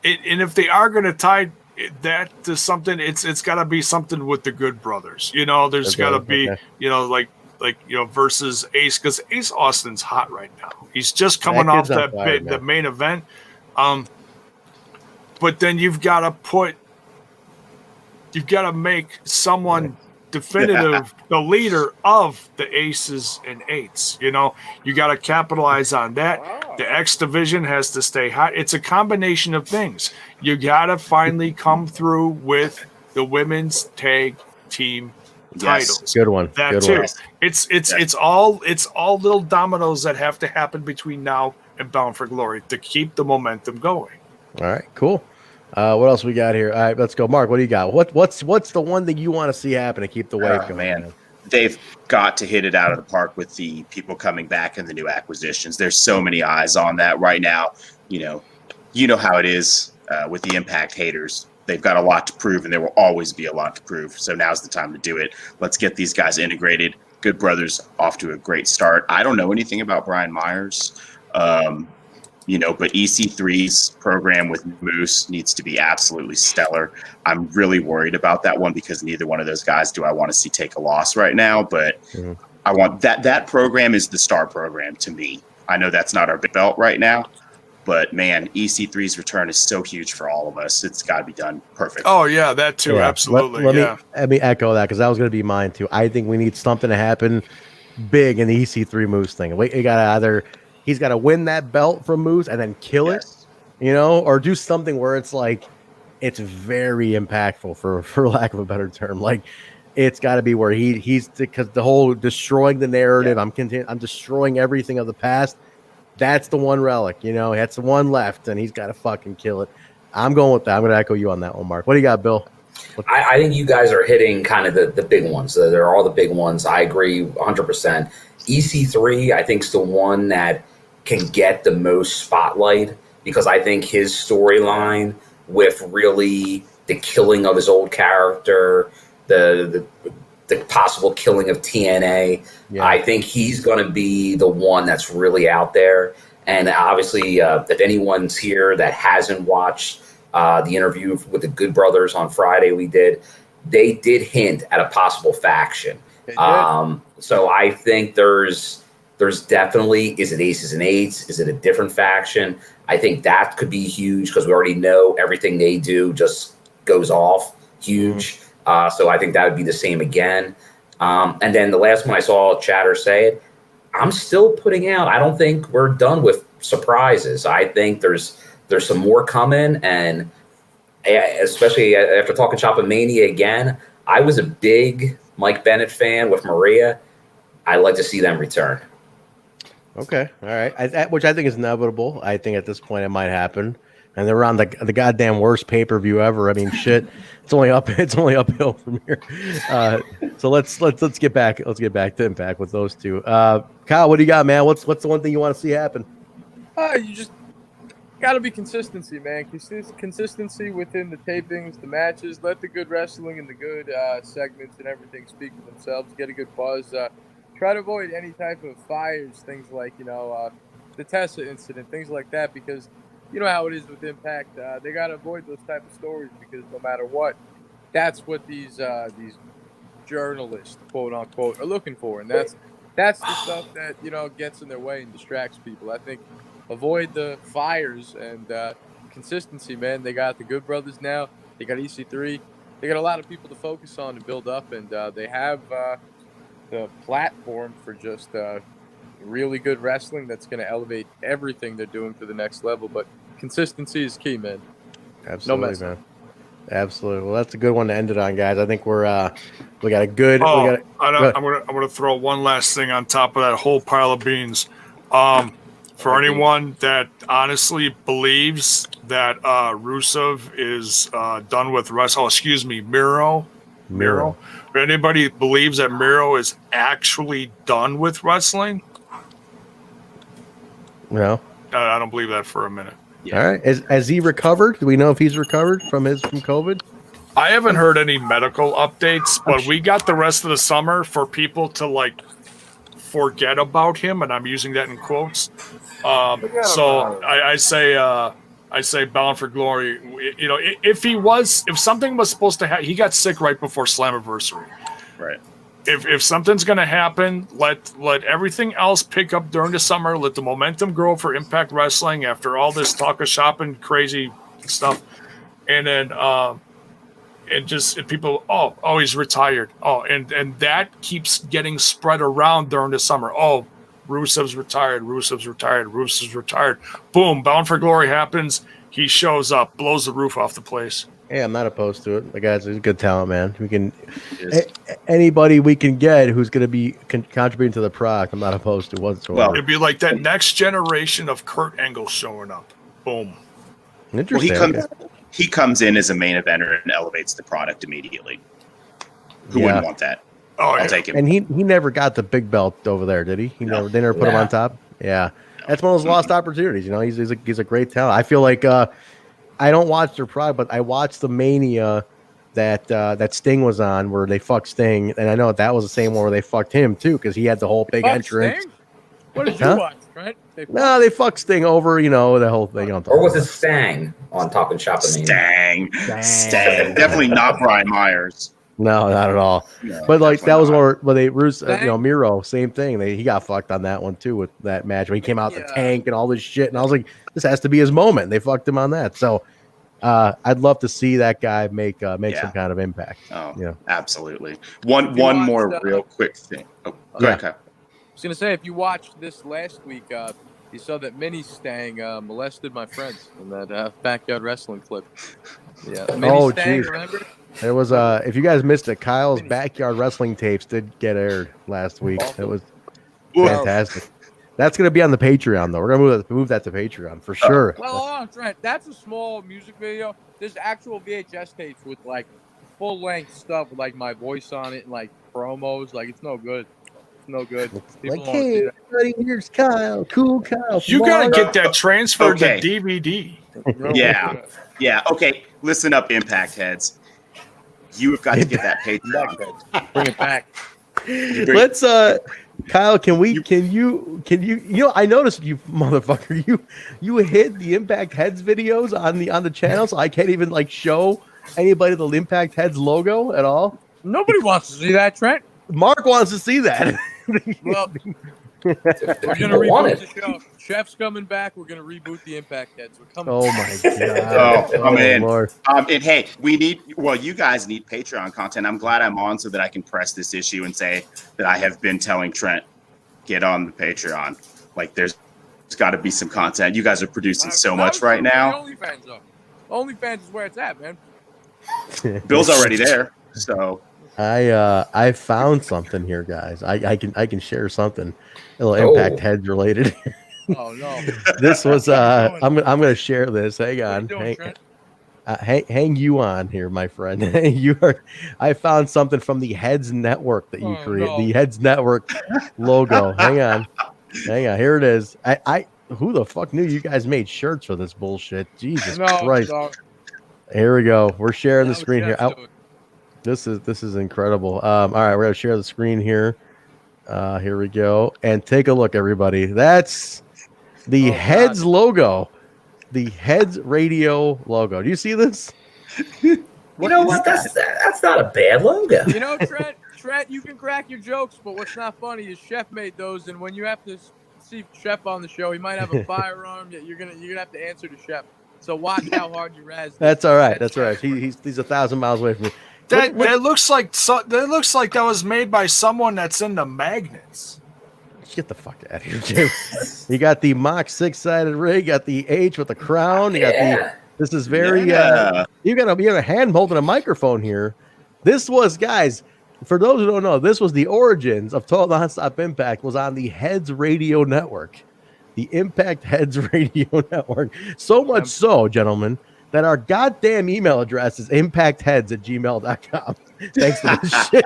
if they are going to tie that to something, it's got to be something with the Good Brothers. There's got to be versus Ace, because Ace Austin's hot right now. He's just coming off the main event. But then you've got to make someone definitive the leader of the Aces and Eights. You got to capitalize on that. The X division has to stay hot. It's a combination of things. You got to finally come through with the women's tag team titles. Good one. That too. It's all little dominoes that have to happen between now and Bound for Glory to keep the momentum going. All right, cool. What else we got here? All right, let's go. Mark, what do you got? What's the one thing you want to see happen to keep the wave going? Man, they've got to hit it out of the park with the people coming back and the new acquisitions. There's so many eyes on that right now. You know how it is with the Impact haters. They've got a lot to prove, and there will always be a lot to prove. So now's the time to do it. Let's get these guys integrated. Good Brothers off to a great start. I don't know anything about Brian Myers, but EC3's program with Moose needs to be absolutely stellar. I'm really worried about that one because neither one of those guys do I want to see take a loss right now. But I want that program is the star program to me. I know that's not our big belt right now. But, man, EC3's return is so huge for all of us. It's got to be done perfect. Oh, yeah, that too. Yeah. Absolutely. Let me echo that because that was going to be mine too. I think we need something to happen big in the EC3 Moose thing. He's got to win that belt from Moose and then kill it, or do something where it's like it's very impactful for lack of a better term. Like it's got to be where he's because the whole destroying the narrative. I'm destroying everything of the past. That's the one relic, that's the one left, and he's got to fucking kill it. I'm going with that. I'm going to echo you on that one, Mark. What do you got, Bill? I think you guys are hitting kind of the big ones. They're all the big ones. I agree 100%. EC3, I think, is the one that can get the most spotlight because I think his storyline with really the killing of his old character, the possible killing of TNA, I think he's going to be the one that's really out there. And obviously, if anyone's here that hasn't watched the interview with the Good Brothers on Friday they did hint at a possible faction. So I think there's definitely, is it Aces and Eights? Is it a different faction? I think that could be huge because we already know everything they do just goes off huge. So I think that would be the same again. And then the last one I saw Chatter say it, I'm still putting out, I don't think we're done with surprises. I think there's some more coming, and especially after talking Shop of Mania again, I was a big Mike Bennett fan with Maria. I'd like to see them return. Okay, all right. Which I think is inevitable. I think at this point it might happen, and they're on the goddamn worst pay-per-view ever. I mean, shit, it's only uphill from here. So let's get back. Let's get back to Impact with those two. Kyle, what do you got, man? What's the one thing you want to see happen? You just got to be consistency, man. Consistency within the tapings, the matches. Let the good wrestling and the good segments and everything speak for themselves. Get a good buzz. Try to avoid any type of fires, things like, the Tessa incident, things like that, because you know how it is with Impact. They got to avoid those type of stories because no matter what, that's what these journalists, quote unquote, are looking for, and that's the stuff that gets in their way and distracts people. I think avoid the fires and consistency, man. They got the Good Brothers now. They got EC3. They got a lot of people to focus on and build up, and they have the platform for just really good wrestling that's going to elevate everything they're doing to the next level. But consistency is key, man. Absolutely, man. Absolutely. Well, that's a good one to end it on, guys. I think we got a good. I'm gonna throw one last thing on top of that whole pile of beans. For anyone that honestly believes that Rusev is done with wrestling, excuse me, Miro. If anybody believes that Miro is actually done with wrestling, no, I don't believe that for a minute. Yeah. All right, has he recovered? Do we know if he's recovered from COVID? I haven't heard any medical updates, but we got the rest of the summer for people to forget about him, and I'm using that in quotes. So I say Bound for Glory. If something was supposed to happen, he got sick right before Slammiversary. Right. If something's going to happen, let everything else pick up during the summer. Let the momentum grow for Impact Wrestling after all this talk of shopping, crazy stuff, and then and people, he's retired. And that keeps getting spread around during the summer. Rusev's retired. Boom, Bound for Glory happens. He shows up, blows the roof off the place. Hey, I'm not opposed to it. The guy's a good talent, man. We can anybody we can get who's going to be contributing to the product. I'm not opposed to whatsoever. Well, it'd be like that next generation of Kurt Angle showing up. Boom. Interesting. Well, he comes in as a main eventer and elevates the product immediately. Who wouldn't want that? I'll take him. And he never got the big belt over there, did he? They never put him on top. Yeah, that's one of those lost opportunities. He's a great talent. I feel like I don't watch their product, but I watched the Mania that Sting was on, where they fucked Sting, and I know that was the same one where they fucked him too, because he had the whole big entrance. Sting? What did you watch, Trent? No, they fucked Sting over, the whole thing. Or was it Stang on Talking Shop? Stang. Definitely not Brian Myers. No, not at all. No, but that was more, but Miro, same thing. He got fucked on that one too with that match when he came out the tank and all this shit. And I was like, this has to be his moment. They fucked him on that. So I'd love to see that guy make some kind of impact. Oh, absolutely. One more real quick thing. Okay. I was gonna say, if you watched this last week, you saw that Mini Stang molested my friends in that backyard wrestling clip. Yeah. Mini Stang, remember? There was if you guys missed it, Kyle's backyard wrestling tapes did get aired last week. It was fantastic. That's gonna be on the Patreon though. We're gonna move that to Patreon for sure. Well, hold on, Trent. That's a small music video. There's actual VHS tapes with like full length stuff with like my voice on it and like promos. Like it's no good. It's no good. People Like, don't wanna see hey, that. everybody, here's Kyle, cool Kyle. You gotta Florida. get that transferred Okay. to DVD. Yeah. Yeah. Okay. Listen up, Impact heads. You have got to get that Patreon. Bring it back. Let's Kyle, can you I noticed you motherfucker, you hid the Impact Heads videos on the channel, so I can't even like show anybody the Impact Heads logo at all. Nobody wants to see that, Trent. Mark wants to see that. Well, we're gonna reboot the show. Chef's coming back. We're gonna reboot the Impact Heads. We're coming. Oh my god! I'm in. Lord. And hey, you guys need Patreon content. I'm glad I'm on so that I can press this issue and say that I have been telling Trent, get on the Patreon. Like there's got to be some content. You guys are producing so much right now. OnlyFans though. OnlyFans is where it's at, man. Bill's already there, so. I found something here, guys. I can share something, a little Impact Heads related. Oh no! This was I'm gonna share this. Hang on, hang you on here, my friend. I found something from the Heads Network that you created. The Heads Network logo. Hang on. Here it is. Who the fuck knew you guys made shirts for this bullshit? Jesus Christ! No. Here we go. We're sharing the screen here. This is incredible. All right, we're gonna share the screen here. Here we go, and take a look, everybody. That's the Heads logo, the Heads Radio logo. Do you see this? You know what? That's not a bad logo. You know, Trent, you can crack your jokes, but what's not funny is Chef made those, and when you have to see Chef on the show, he might have a firearm that you're gonna have to answer to Chef. So watch how hard you razz. That's all right. That's all right. He's 1,000 miles away from me. That looks like that was made by someone that's into magnets. Get the fuck out of here, Jim. You got the mock 6-sided rig, got the H with the crown. You got this is very you got a hand holding a microphone here. This was, guys, for those who don't know, this was the origins of Total Nonstop Impact, was on the Heads Radio Network. The Impact Heads Radio Network. So much so, gentlemen, that our goddamn email address is impactheads@gmail.com. Thanks to this shit.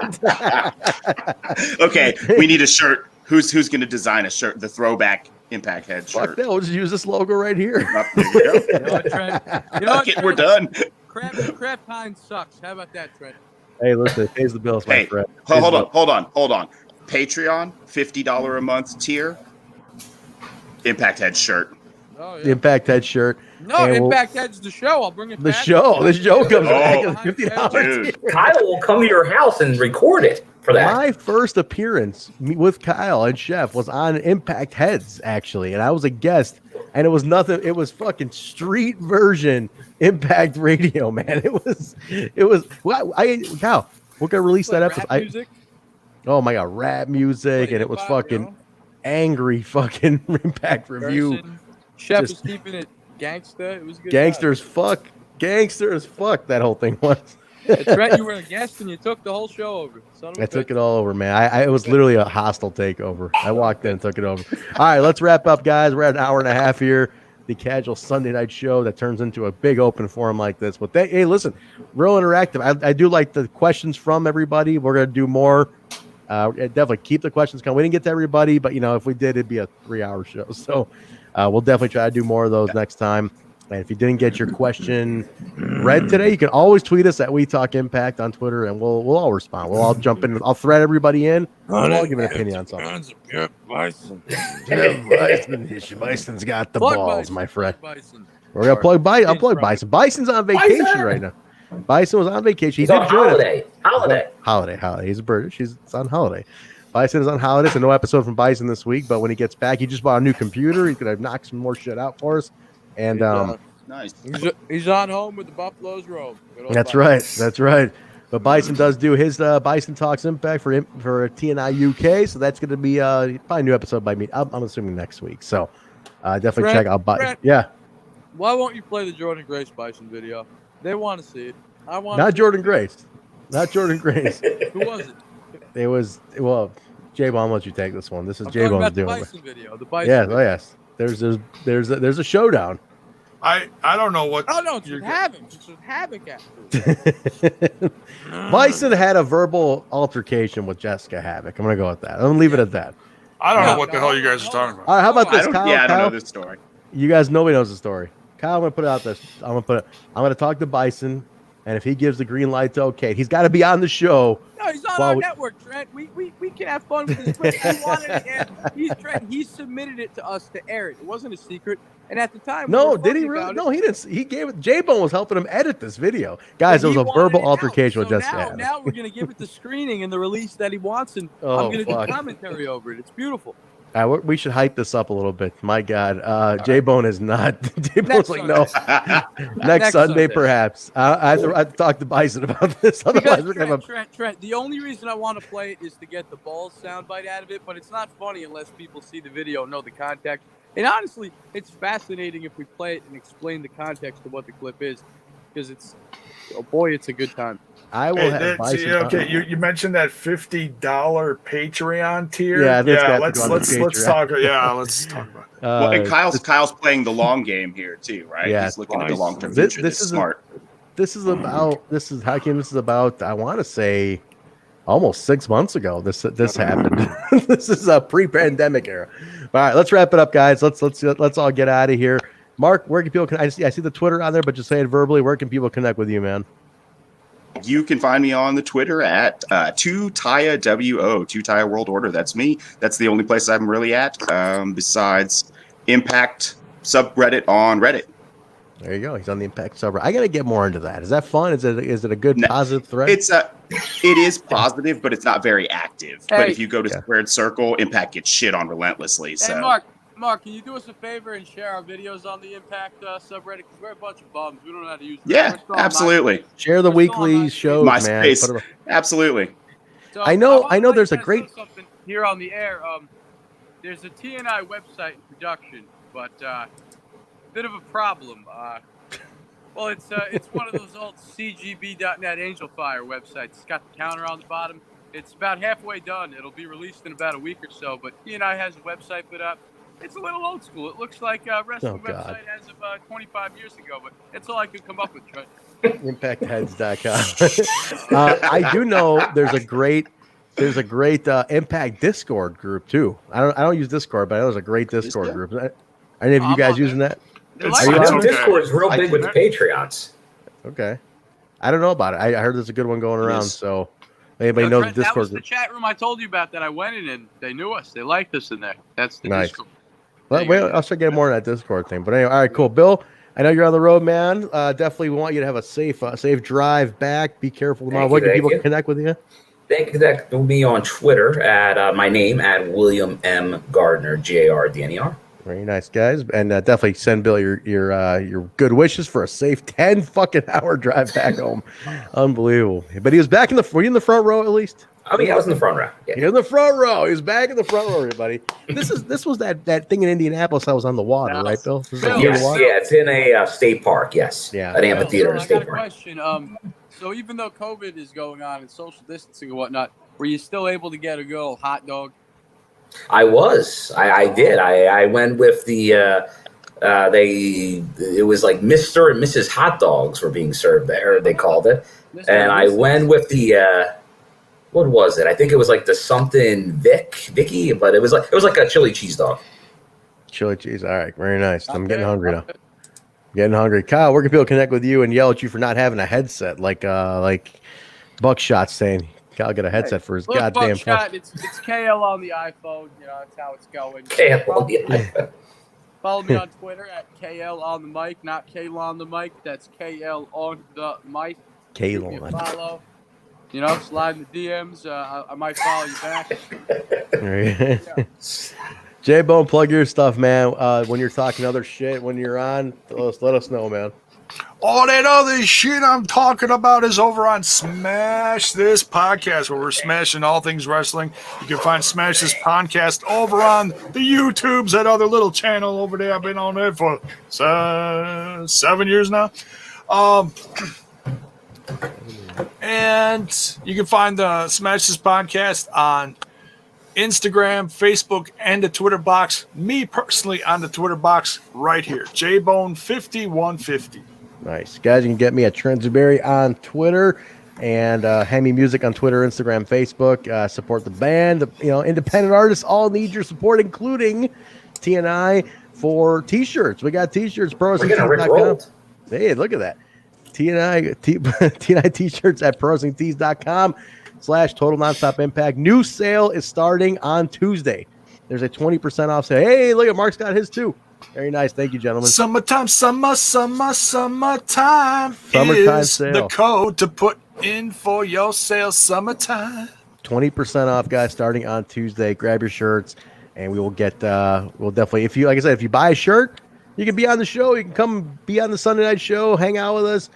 Okay, we need a shirt. Who's going to design a shirt? The throwback Impact Head shirt. Fuck that. We'll just use this logo right here. We're done. Kraft Heinz sucks. How about that, Trent? Hey, listen, pays the bills, my friend. Hold on. Patreon, $50 a month tier. Impact Head shirt. Oh, yeah. The Impact Head shirt. No, Impact Head's the show. I'll bring it back. The show comes back at $50. Kyle will come to your house and record it for that. My first appearance with Kyle and Chef was on Impact Heads, actually, and I was a guest, and it was nothing. It was fucking street version Impact Radio, man. It was. Well, Kyle, we're gonna release that episode. Oh my god, rap music, and it was fucking angry fucking Impact review. Chef was keeping it gangsta. It was good. Gangster as fuck. That whole thing was. Trent, you were a guest and you took the whole show over. I took it all over, man. It was literally a hostile takeover. I walked in and took it over. All right, let's wrap up, guys. We're at an hour and a half here. The casual Sunday night show that turns into a big open forum like this. But hey, listen, real interactive. I do like the questions from everybody. We're gonna do more. Definitely keep the questions coming. We didn't get to everybody, but if we did, it'd be a 3-hour show. So we'll definitely try to do more of those next time. And if you didn't get your question read today, you can always tweet us at We Talk Impact on Twitter, and we'll all respond. We'll all jump in. I'll thread everybody in. We'll all give an opinion on something. Bison's got the balls, my friend. We're gonna plug Bison. I'll plug Bison. Bison's on vacation right now. Bison was on vacation. He's on holiday. Holiday. He's a British. It's on holiday. Bison is on holiday, so no episode from Bison this week. But when he gets back, he just bought a new computer. He's gonna knock some more shit out for us. And nice. He's on home with the Buffaloes robe. That's right. But Bison does do his Bison Talks Impact for TNI UK. So that's gonna be probably a new episode by me. I'm assuming next week. So definitely check out Bison. Yeah. Why won't you play the Jordan Grace Bison video? They want to see it. Not Jordan Grace. Who was it? It was J-Bone, why don't you take this one? This is I'm J-Bone's talking about the doing Bison it. video. The Bison. Yes, video. oh yes. There's a showdown. I don't know what. Oh no, it's with Havoc. It's with Havoc after. Bison had a verbal altercation with Jessica Havoc. I'm gonna go with that. I'm gonna leave it at that. I don't know what the hell you guys are talking about. All right, how about this, Kyle? I don't Kyle? know this story. You guys, nobody knows the story. Kyle, I'm gonna put it out there. I'm gonna talk to Bison, and if he gives the green light to okay, he's got to be on the show. No, he's on our network, Trent. We can have fun with this. But he wanted it aired. Trent, he submitted it to us to air it. It wasn't a secret. And at the time, No, did he really? No, he didn't. He gave it. J-Bone was helping him edit this video, guys. It was a verbal altercation with Jessica Havoc. Now we're gonna give it the screening and the release that he wants, and Oh, I'm gonna fuck. do commentary over it. It's beautiful. We should hype this up a little bit. My God, J-Bone is not. J-Bone's like, no. Next Sunday, perhaps. I have to talk to Bison about this. Otherwise, we're gonna have Trent, the only reason I want to play it is to get the balls soundbite out of it, but it's not funny unless people see the video and know the context. And honestly, it's fascinating if we play it and explain the context of what the clip is, because it's, oh boy, it's a good time. I will have Bison. Okay, you mentioned that $50 Patreon tier. Yeah, let's talk. Yeah, let's talk about that. Well, and Kyle's playing the long game here too, right? Yeah, He's looking at the long term future. This is smart. This is Hakeem. This is about. I want to say, almost 6 months ago. This happened. This is a pre-pandemic era. All right, let's wrap it up, guys. Let's all get out of here. Mark, where can people? I see the Twitter on there, but just say it verbally. Where can people connect with you, man? You can find me on the Twitter at 2Taya WO, 2Taya World Order. That's me. That's the only place I'm really at, besides Impact subreddit on Reddit. There you go. He's on the Impact subreddit. I got to get more into that. Is that fun? Is it a good positive thread? It is positive, but it's not very active. But if you go to Squared Circle, Impact gets shit on relentlessly. So. Hey, Mark, can you do us a favor and share our videos on the Impact subreddit? Because we're a bunch of bums. We don't know how to use them. Yeah, absolutely. Share the weekly shows, man. MySpace. Absolutely. So I know there's a great something here on the air. There's a TNI website in production, but bit of a problem. Well, it's one of those old CGB.net Angel Fire websites. It's got the counter on the bottom. It's about halfway done. It'll be released in about a week or so. But TNI has a website put up. It's a little old school. It looks like a wrestling website as of 25 years ago, but that's all I could come up with, Trent. ImpactHeads.com. I do know there's a great Impact Discord group too. I don't use Discord, but I know there's a great Discord group. Are any of you guys using that? Discord is real big with the Patreons. Okay, I don't know about it. I heard there's a good one going around. So anybody knows Trent, the Discord? That was the chat room I told you about that I went in, and they knew us. They liked us in there. That's the Nice. Discord. Well, I'll start getting more on that Discord thing. But anyway, all right, cool. Bill, I know you're on the road, man. Definitely want you to have a safe drive back. Be careful tomorrow. Where can people connect with you? They can connect with me on Twitter at my name at William M. Gardner, GARDNER. Very nice, guys, and definitely send Bill your good wishes for a safe 10 fucking hour drive back home. Unbelievable. But he was back were you in the front row at least? I mean, I was in the front row. Yeah. He was in the front row. He was back in the front row, everybody. This was that thing in Indianapolis. I was on the water, right, Bill? Yes, it's in a state park. Yes, yeah, an amphitheater in a I state got a park. question. So even though COVID is going on and social distancing and whatnot, were you still able to get a good old hot dog? I was. I did. I went with the. It was like Mr. and Mrs. Hot Dogs were being served there. They called it, and I went with the. What was it? I think it was like the something Vicky, but it was like a chili cheese dog. Chili cheese. All right, very nice. I'm getting hungry now. Getting hungry. Kyle, where can people connect with you and yell at you for not having a headset like Buckshot saying Kyle get a headset for his goddamn Buckshot, phone. It's KL on the iPhone. You know, that's how it's going. KL on the iPhone. Follow me on Twitter at KL on the mic, not Kayla on the mic. That's KL on the mic. Kayla. Follow. You know, slide in the DMs. I might follow you back. Yeah. J-Bone, plug your stuff, man. When you're talking other shit, when you're on, let us know, man. All that other shit I'm talking about is over on Smash This Podcast, where we're smashing all things wrestling. You can find Smash This Podcast over on the YouTubes, that other little channel over there. I've been on there for 7 years now. And you can find the Smash This Podcast on Instagram, Facebook, and the Twitter box. Me personally on the Twitter box right here, JBone5150. Nice. Guys, you can get me at Trentzuberry on Twitter and HEMI Music on Twitter, Instagram, Facebook. Support the band. Independent artists all need your support, including TNI for T-shirts. We got T-shirts, ProWrestlingTees.com. Hey, look at that. TNI T-shirts at ProWrestlingTees.com/Total Nonstop Impact. New sale is starting on Tuesday. There's a 20% off sale. Hey, look at Mark's got his too. Very nice. Thank you, gentlemen. Summertime is sale. The code to put in for your sale. Summertime. 20% off, guys, starting on Tuesday. Grab your shirts, and we will get. We'll definitely, if you buy a shirt, you can be on the show. You can come be on the Sunday night show, hang out with us.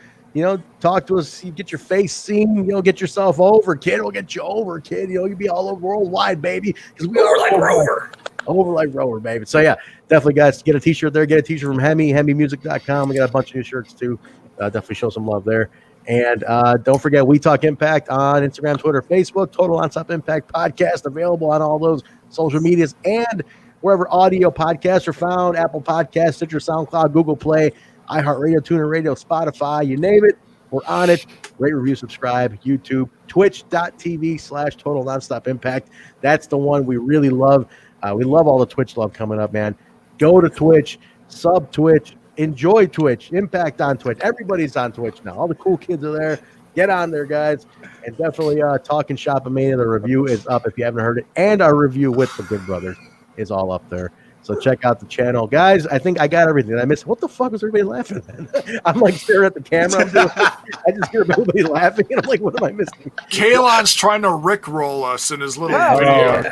Talk to us. You get your face seen. Get yourself over, kid. We'll get you over, kid. You'll be all over worldwide, baby. Because we are like Rover. Over like Rover, baby. So yeah, definitely, guys, get a T-shirt there. Get a T-shirt from HEMI, HEMImusic.com. We got a bunch of new shirts too. Definitely show some love there. And don't forget, We Talk Impact on Instagram, Twitter, Facebook. Total Nonstop Impact podcast available on all those social medias and wherever audio podcasts are found: Apple Podcasts, Stitcher, SoundCloud, Google Play, iHeartRadio, TuneIn Radio, Spotify. You name it, we're on it. Rate, review, subscribe. YouTube, Twitch.tv/Total Nonstop Impact. That's the one we really love. We love all the Twitch love coming up, man. Go to Twitch, sub Twitch, enjoy Twitch, Impact on Twitch. Everybody's on Twitch now. All the cool kids are there. Get on there, guys. And definitely Talking Shop-A-Mania. The review is up if you haven't heard it. And our review with the Good Brothers is all up there. So check out the channel. Guys, I think I got everything. I missed. What the fuck was everybody laughing at? I'm like staring at the camera. I just hear everybody laughing, and I'm like, what am I missing? Kalon's trying to rickroll us in his little video.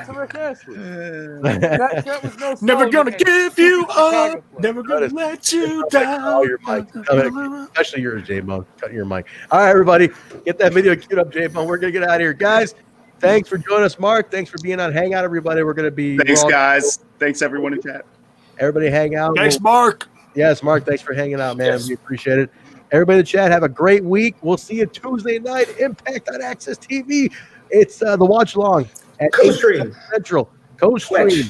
That was no never gonna give you up. Never gonna let you down. Your mic. Especially yours, J-Bone. Cut your mic. All right, everybody. Get that video queued up, J-Bone. We're going to get out of here. Guys, thanks for joining us. Mark, thanks for being on Hangout, everybody. We're going to be... Thanks, guys. Thanks, everyone in chat. Everybody hang out. Thanks, Mark. Yes, Mark, thanks for hanging out, man. Yes. We appreciate it. Everybody in the chat, have a great week. We'll see you Tuesday night, Impact on Access TV. It's the watch long at Co-stream Central. Co-stream.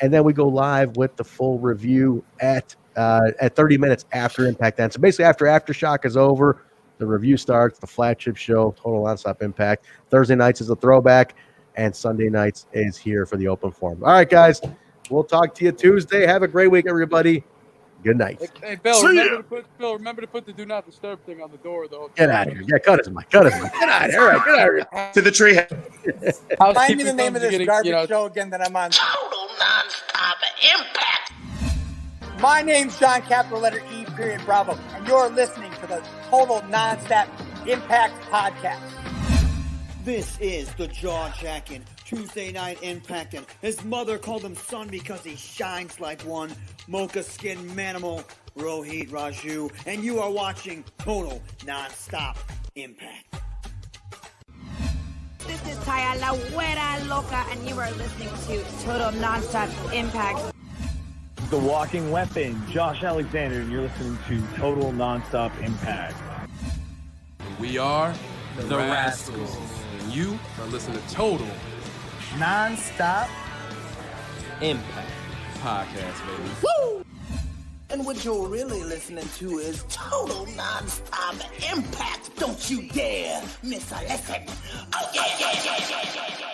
And then we go live with the full review at 30 minutes after Impact ends. So basically after Aftershock is over, the review starts, the flagship show, Total Nonstop Impact. Thursday nights is a throwback, and Sunday nights is here for the open forum. All right, guys. We'll talk to you Tuesday. Have a great week, everybody. Good night. Hey Bill, remember to put the do not disturb thing on the door, though. Get out of here. Yeah, cut his mic. Get out of here. All right, get out of here. To the tree. Find me the name of this garbage show again that I'm on. Total Nonstop Impact. My name's John, capital letter E, period, Bravo, and you're listening to the Total Nonstop Impact podcast. This is the jaw-jacking Tuesday night impacting. His mother called him son because he shines like one. Mocha skin manimal, Rohit Raju, and you are watching Total Nonstop Impact. This is Taya La Güera Loca, and you are listening to Total Nonstop Impact. The Walking Weapon, Josh Alexander, and you're listening to Total Nonstop Impact. We are the Rascals. And you are listening to Total Nonstop Impact Podcast, baby. Woo! And what you're really listening to is Total Nonstop Impact. Don't you dare miss a lesson. Oh, yeah.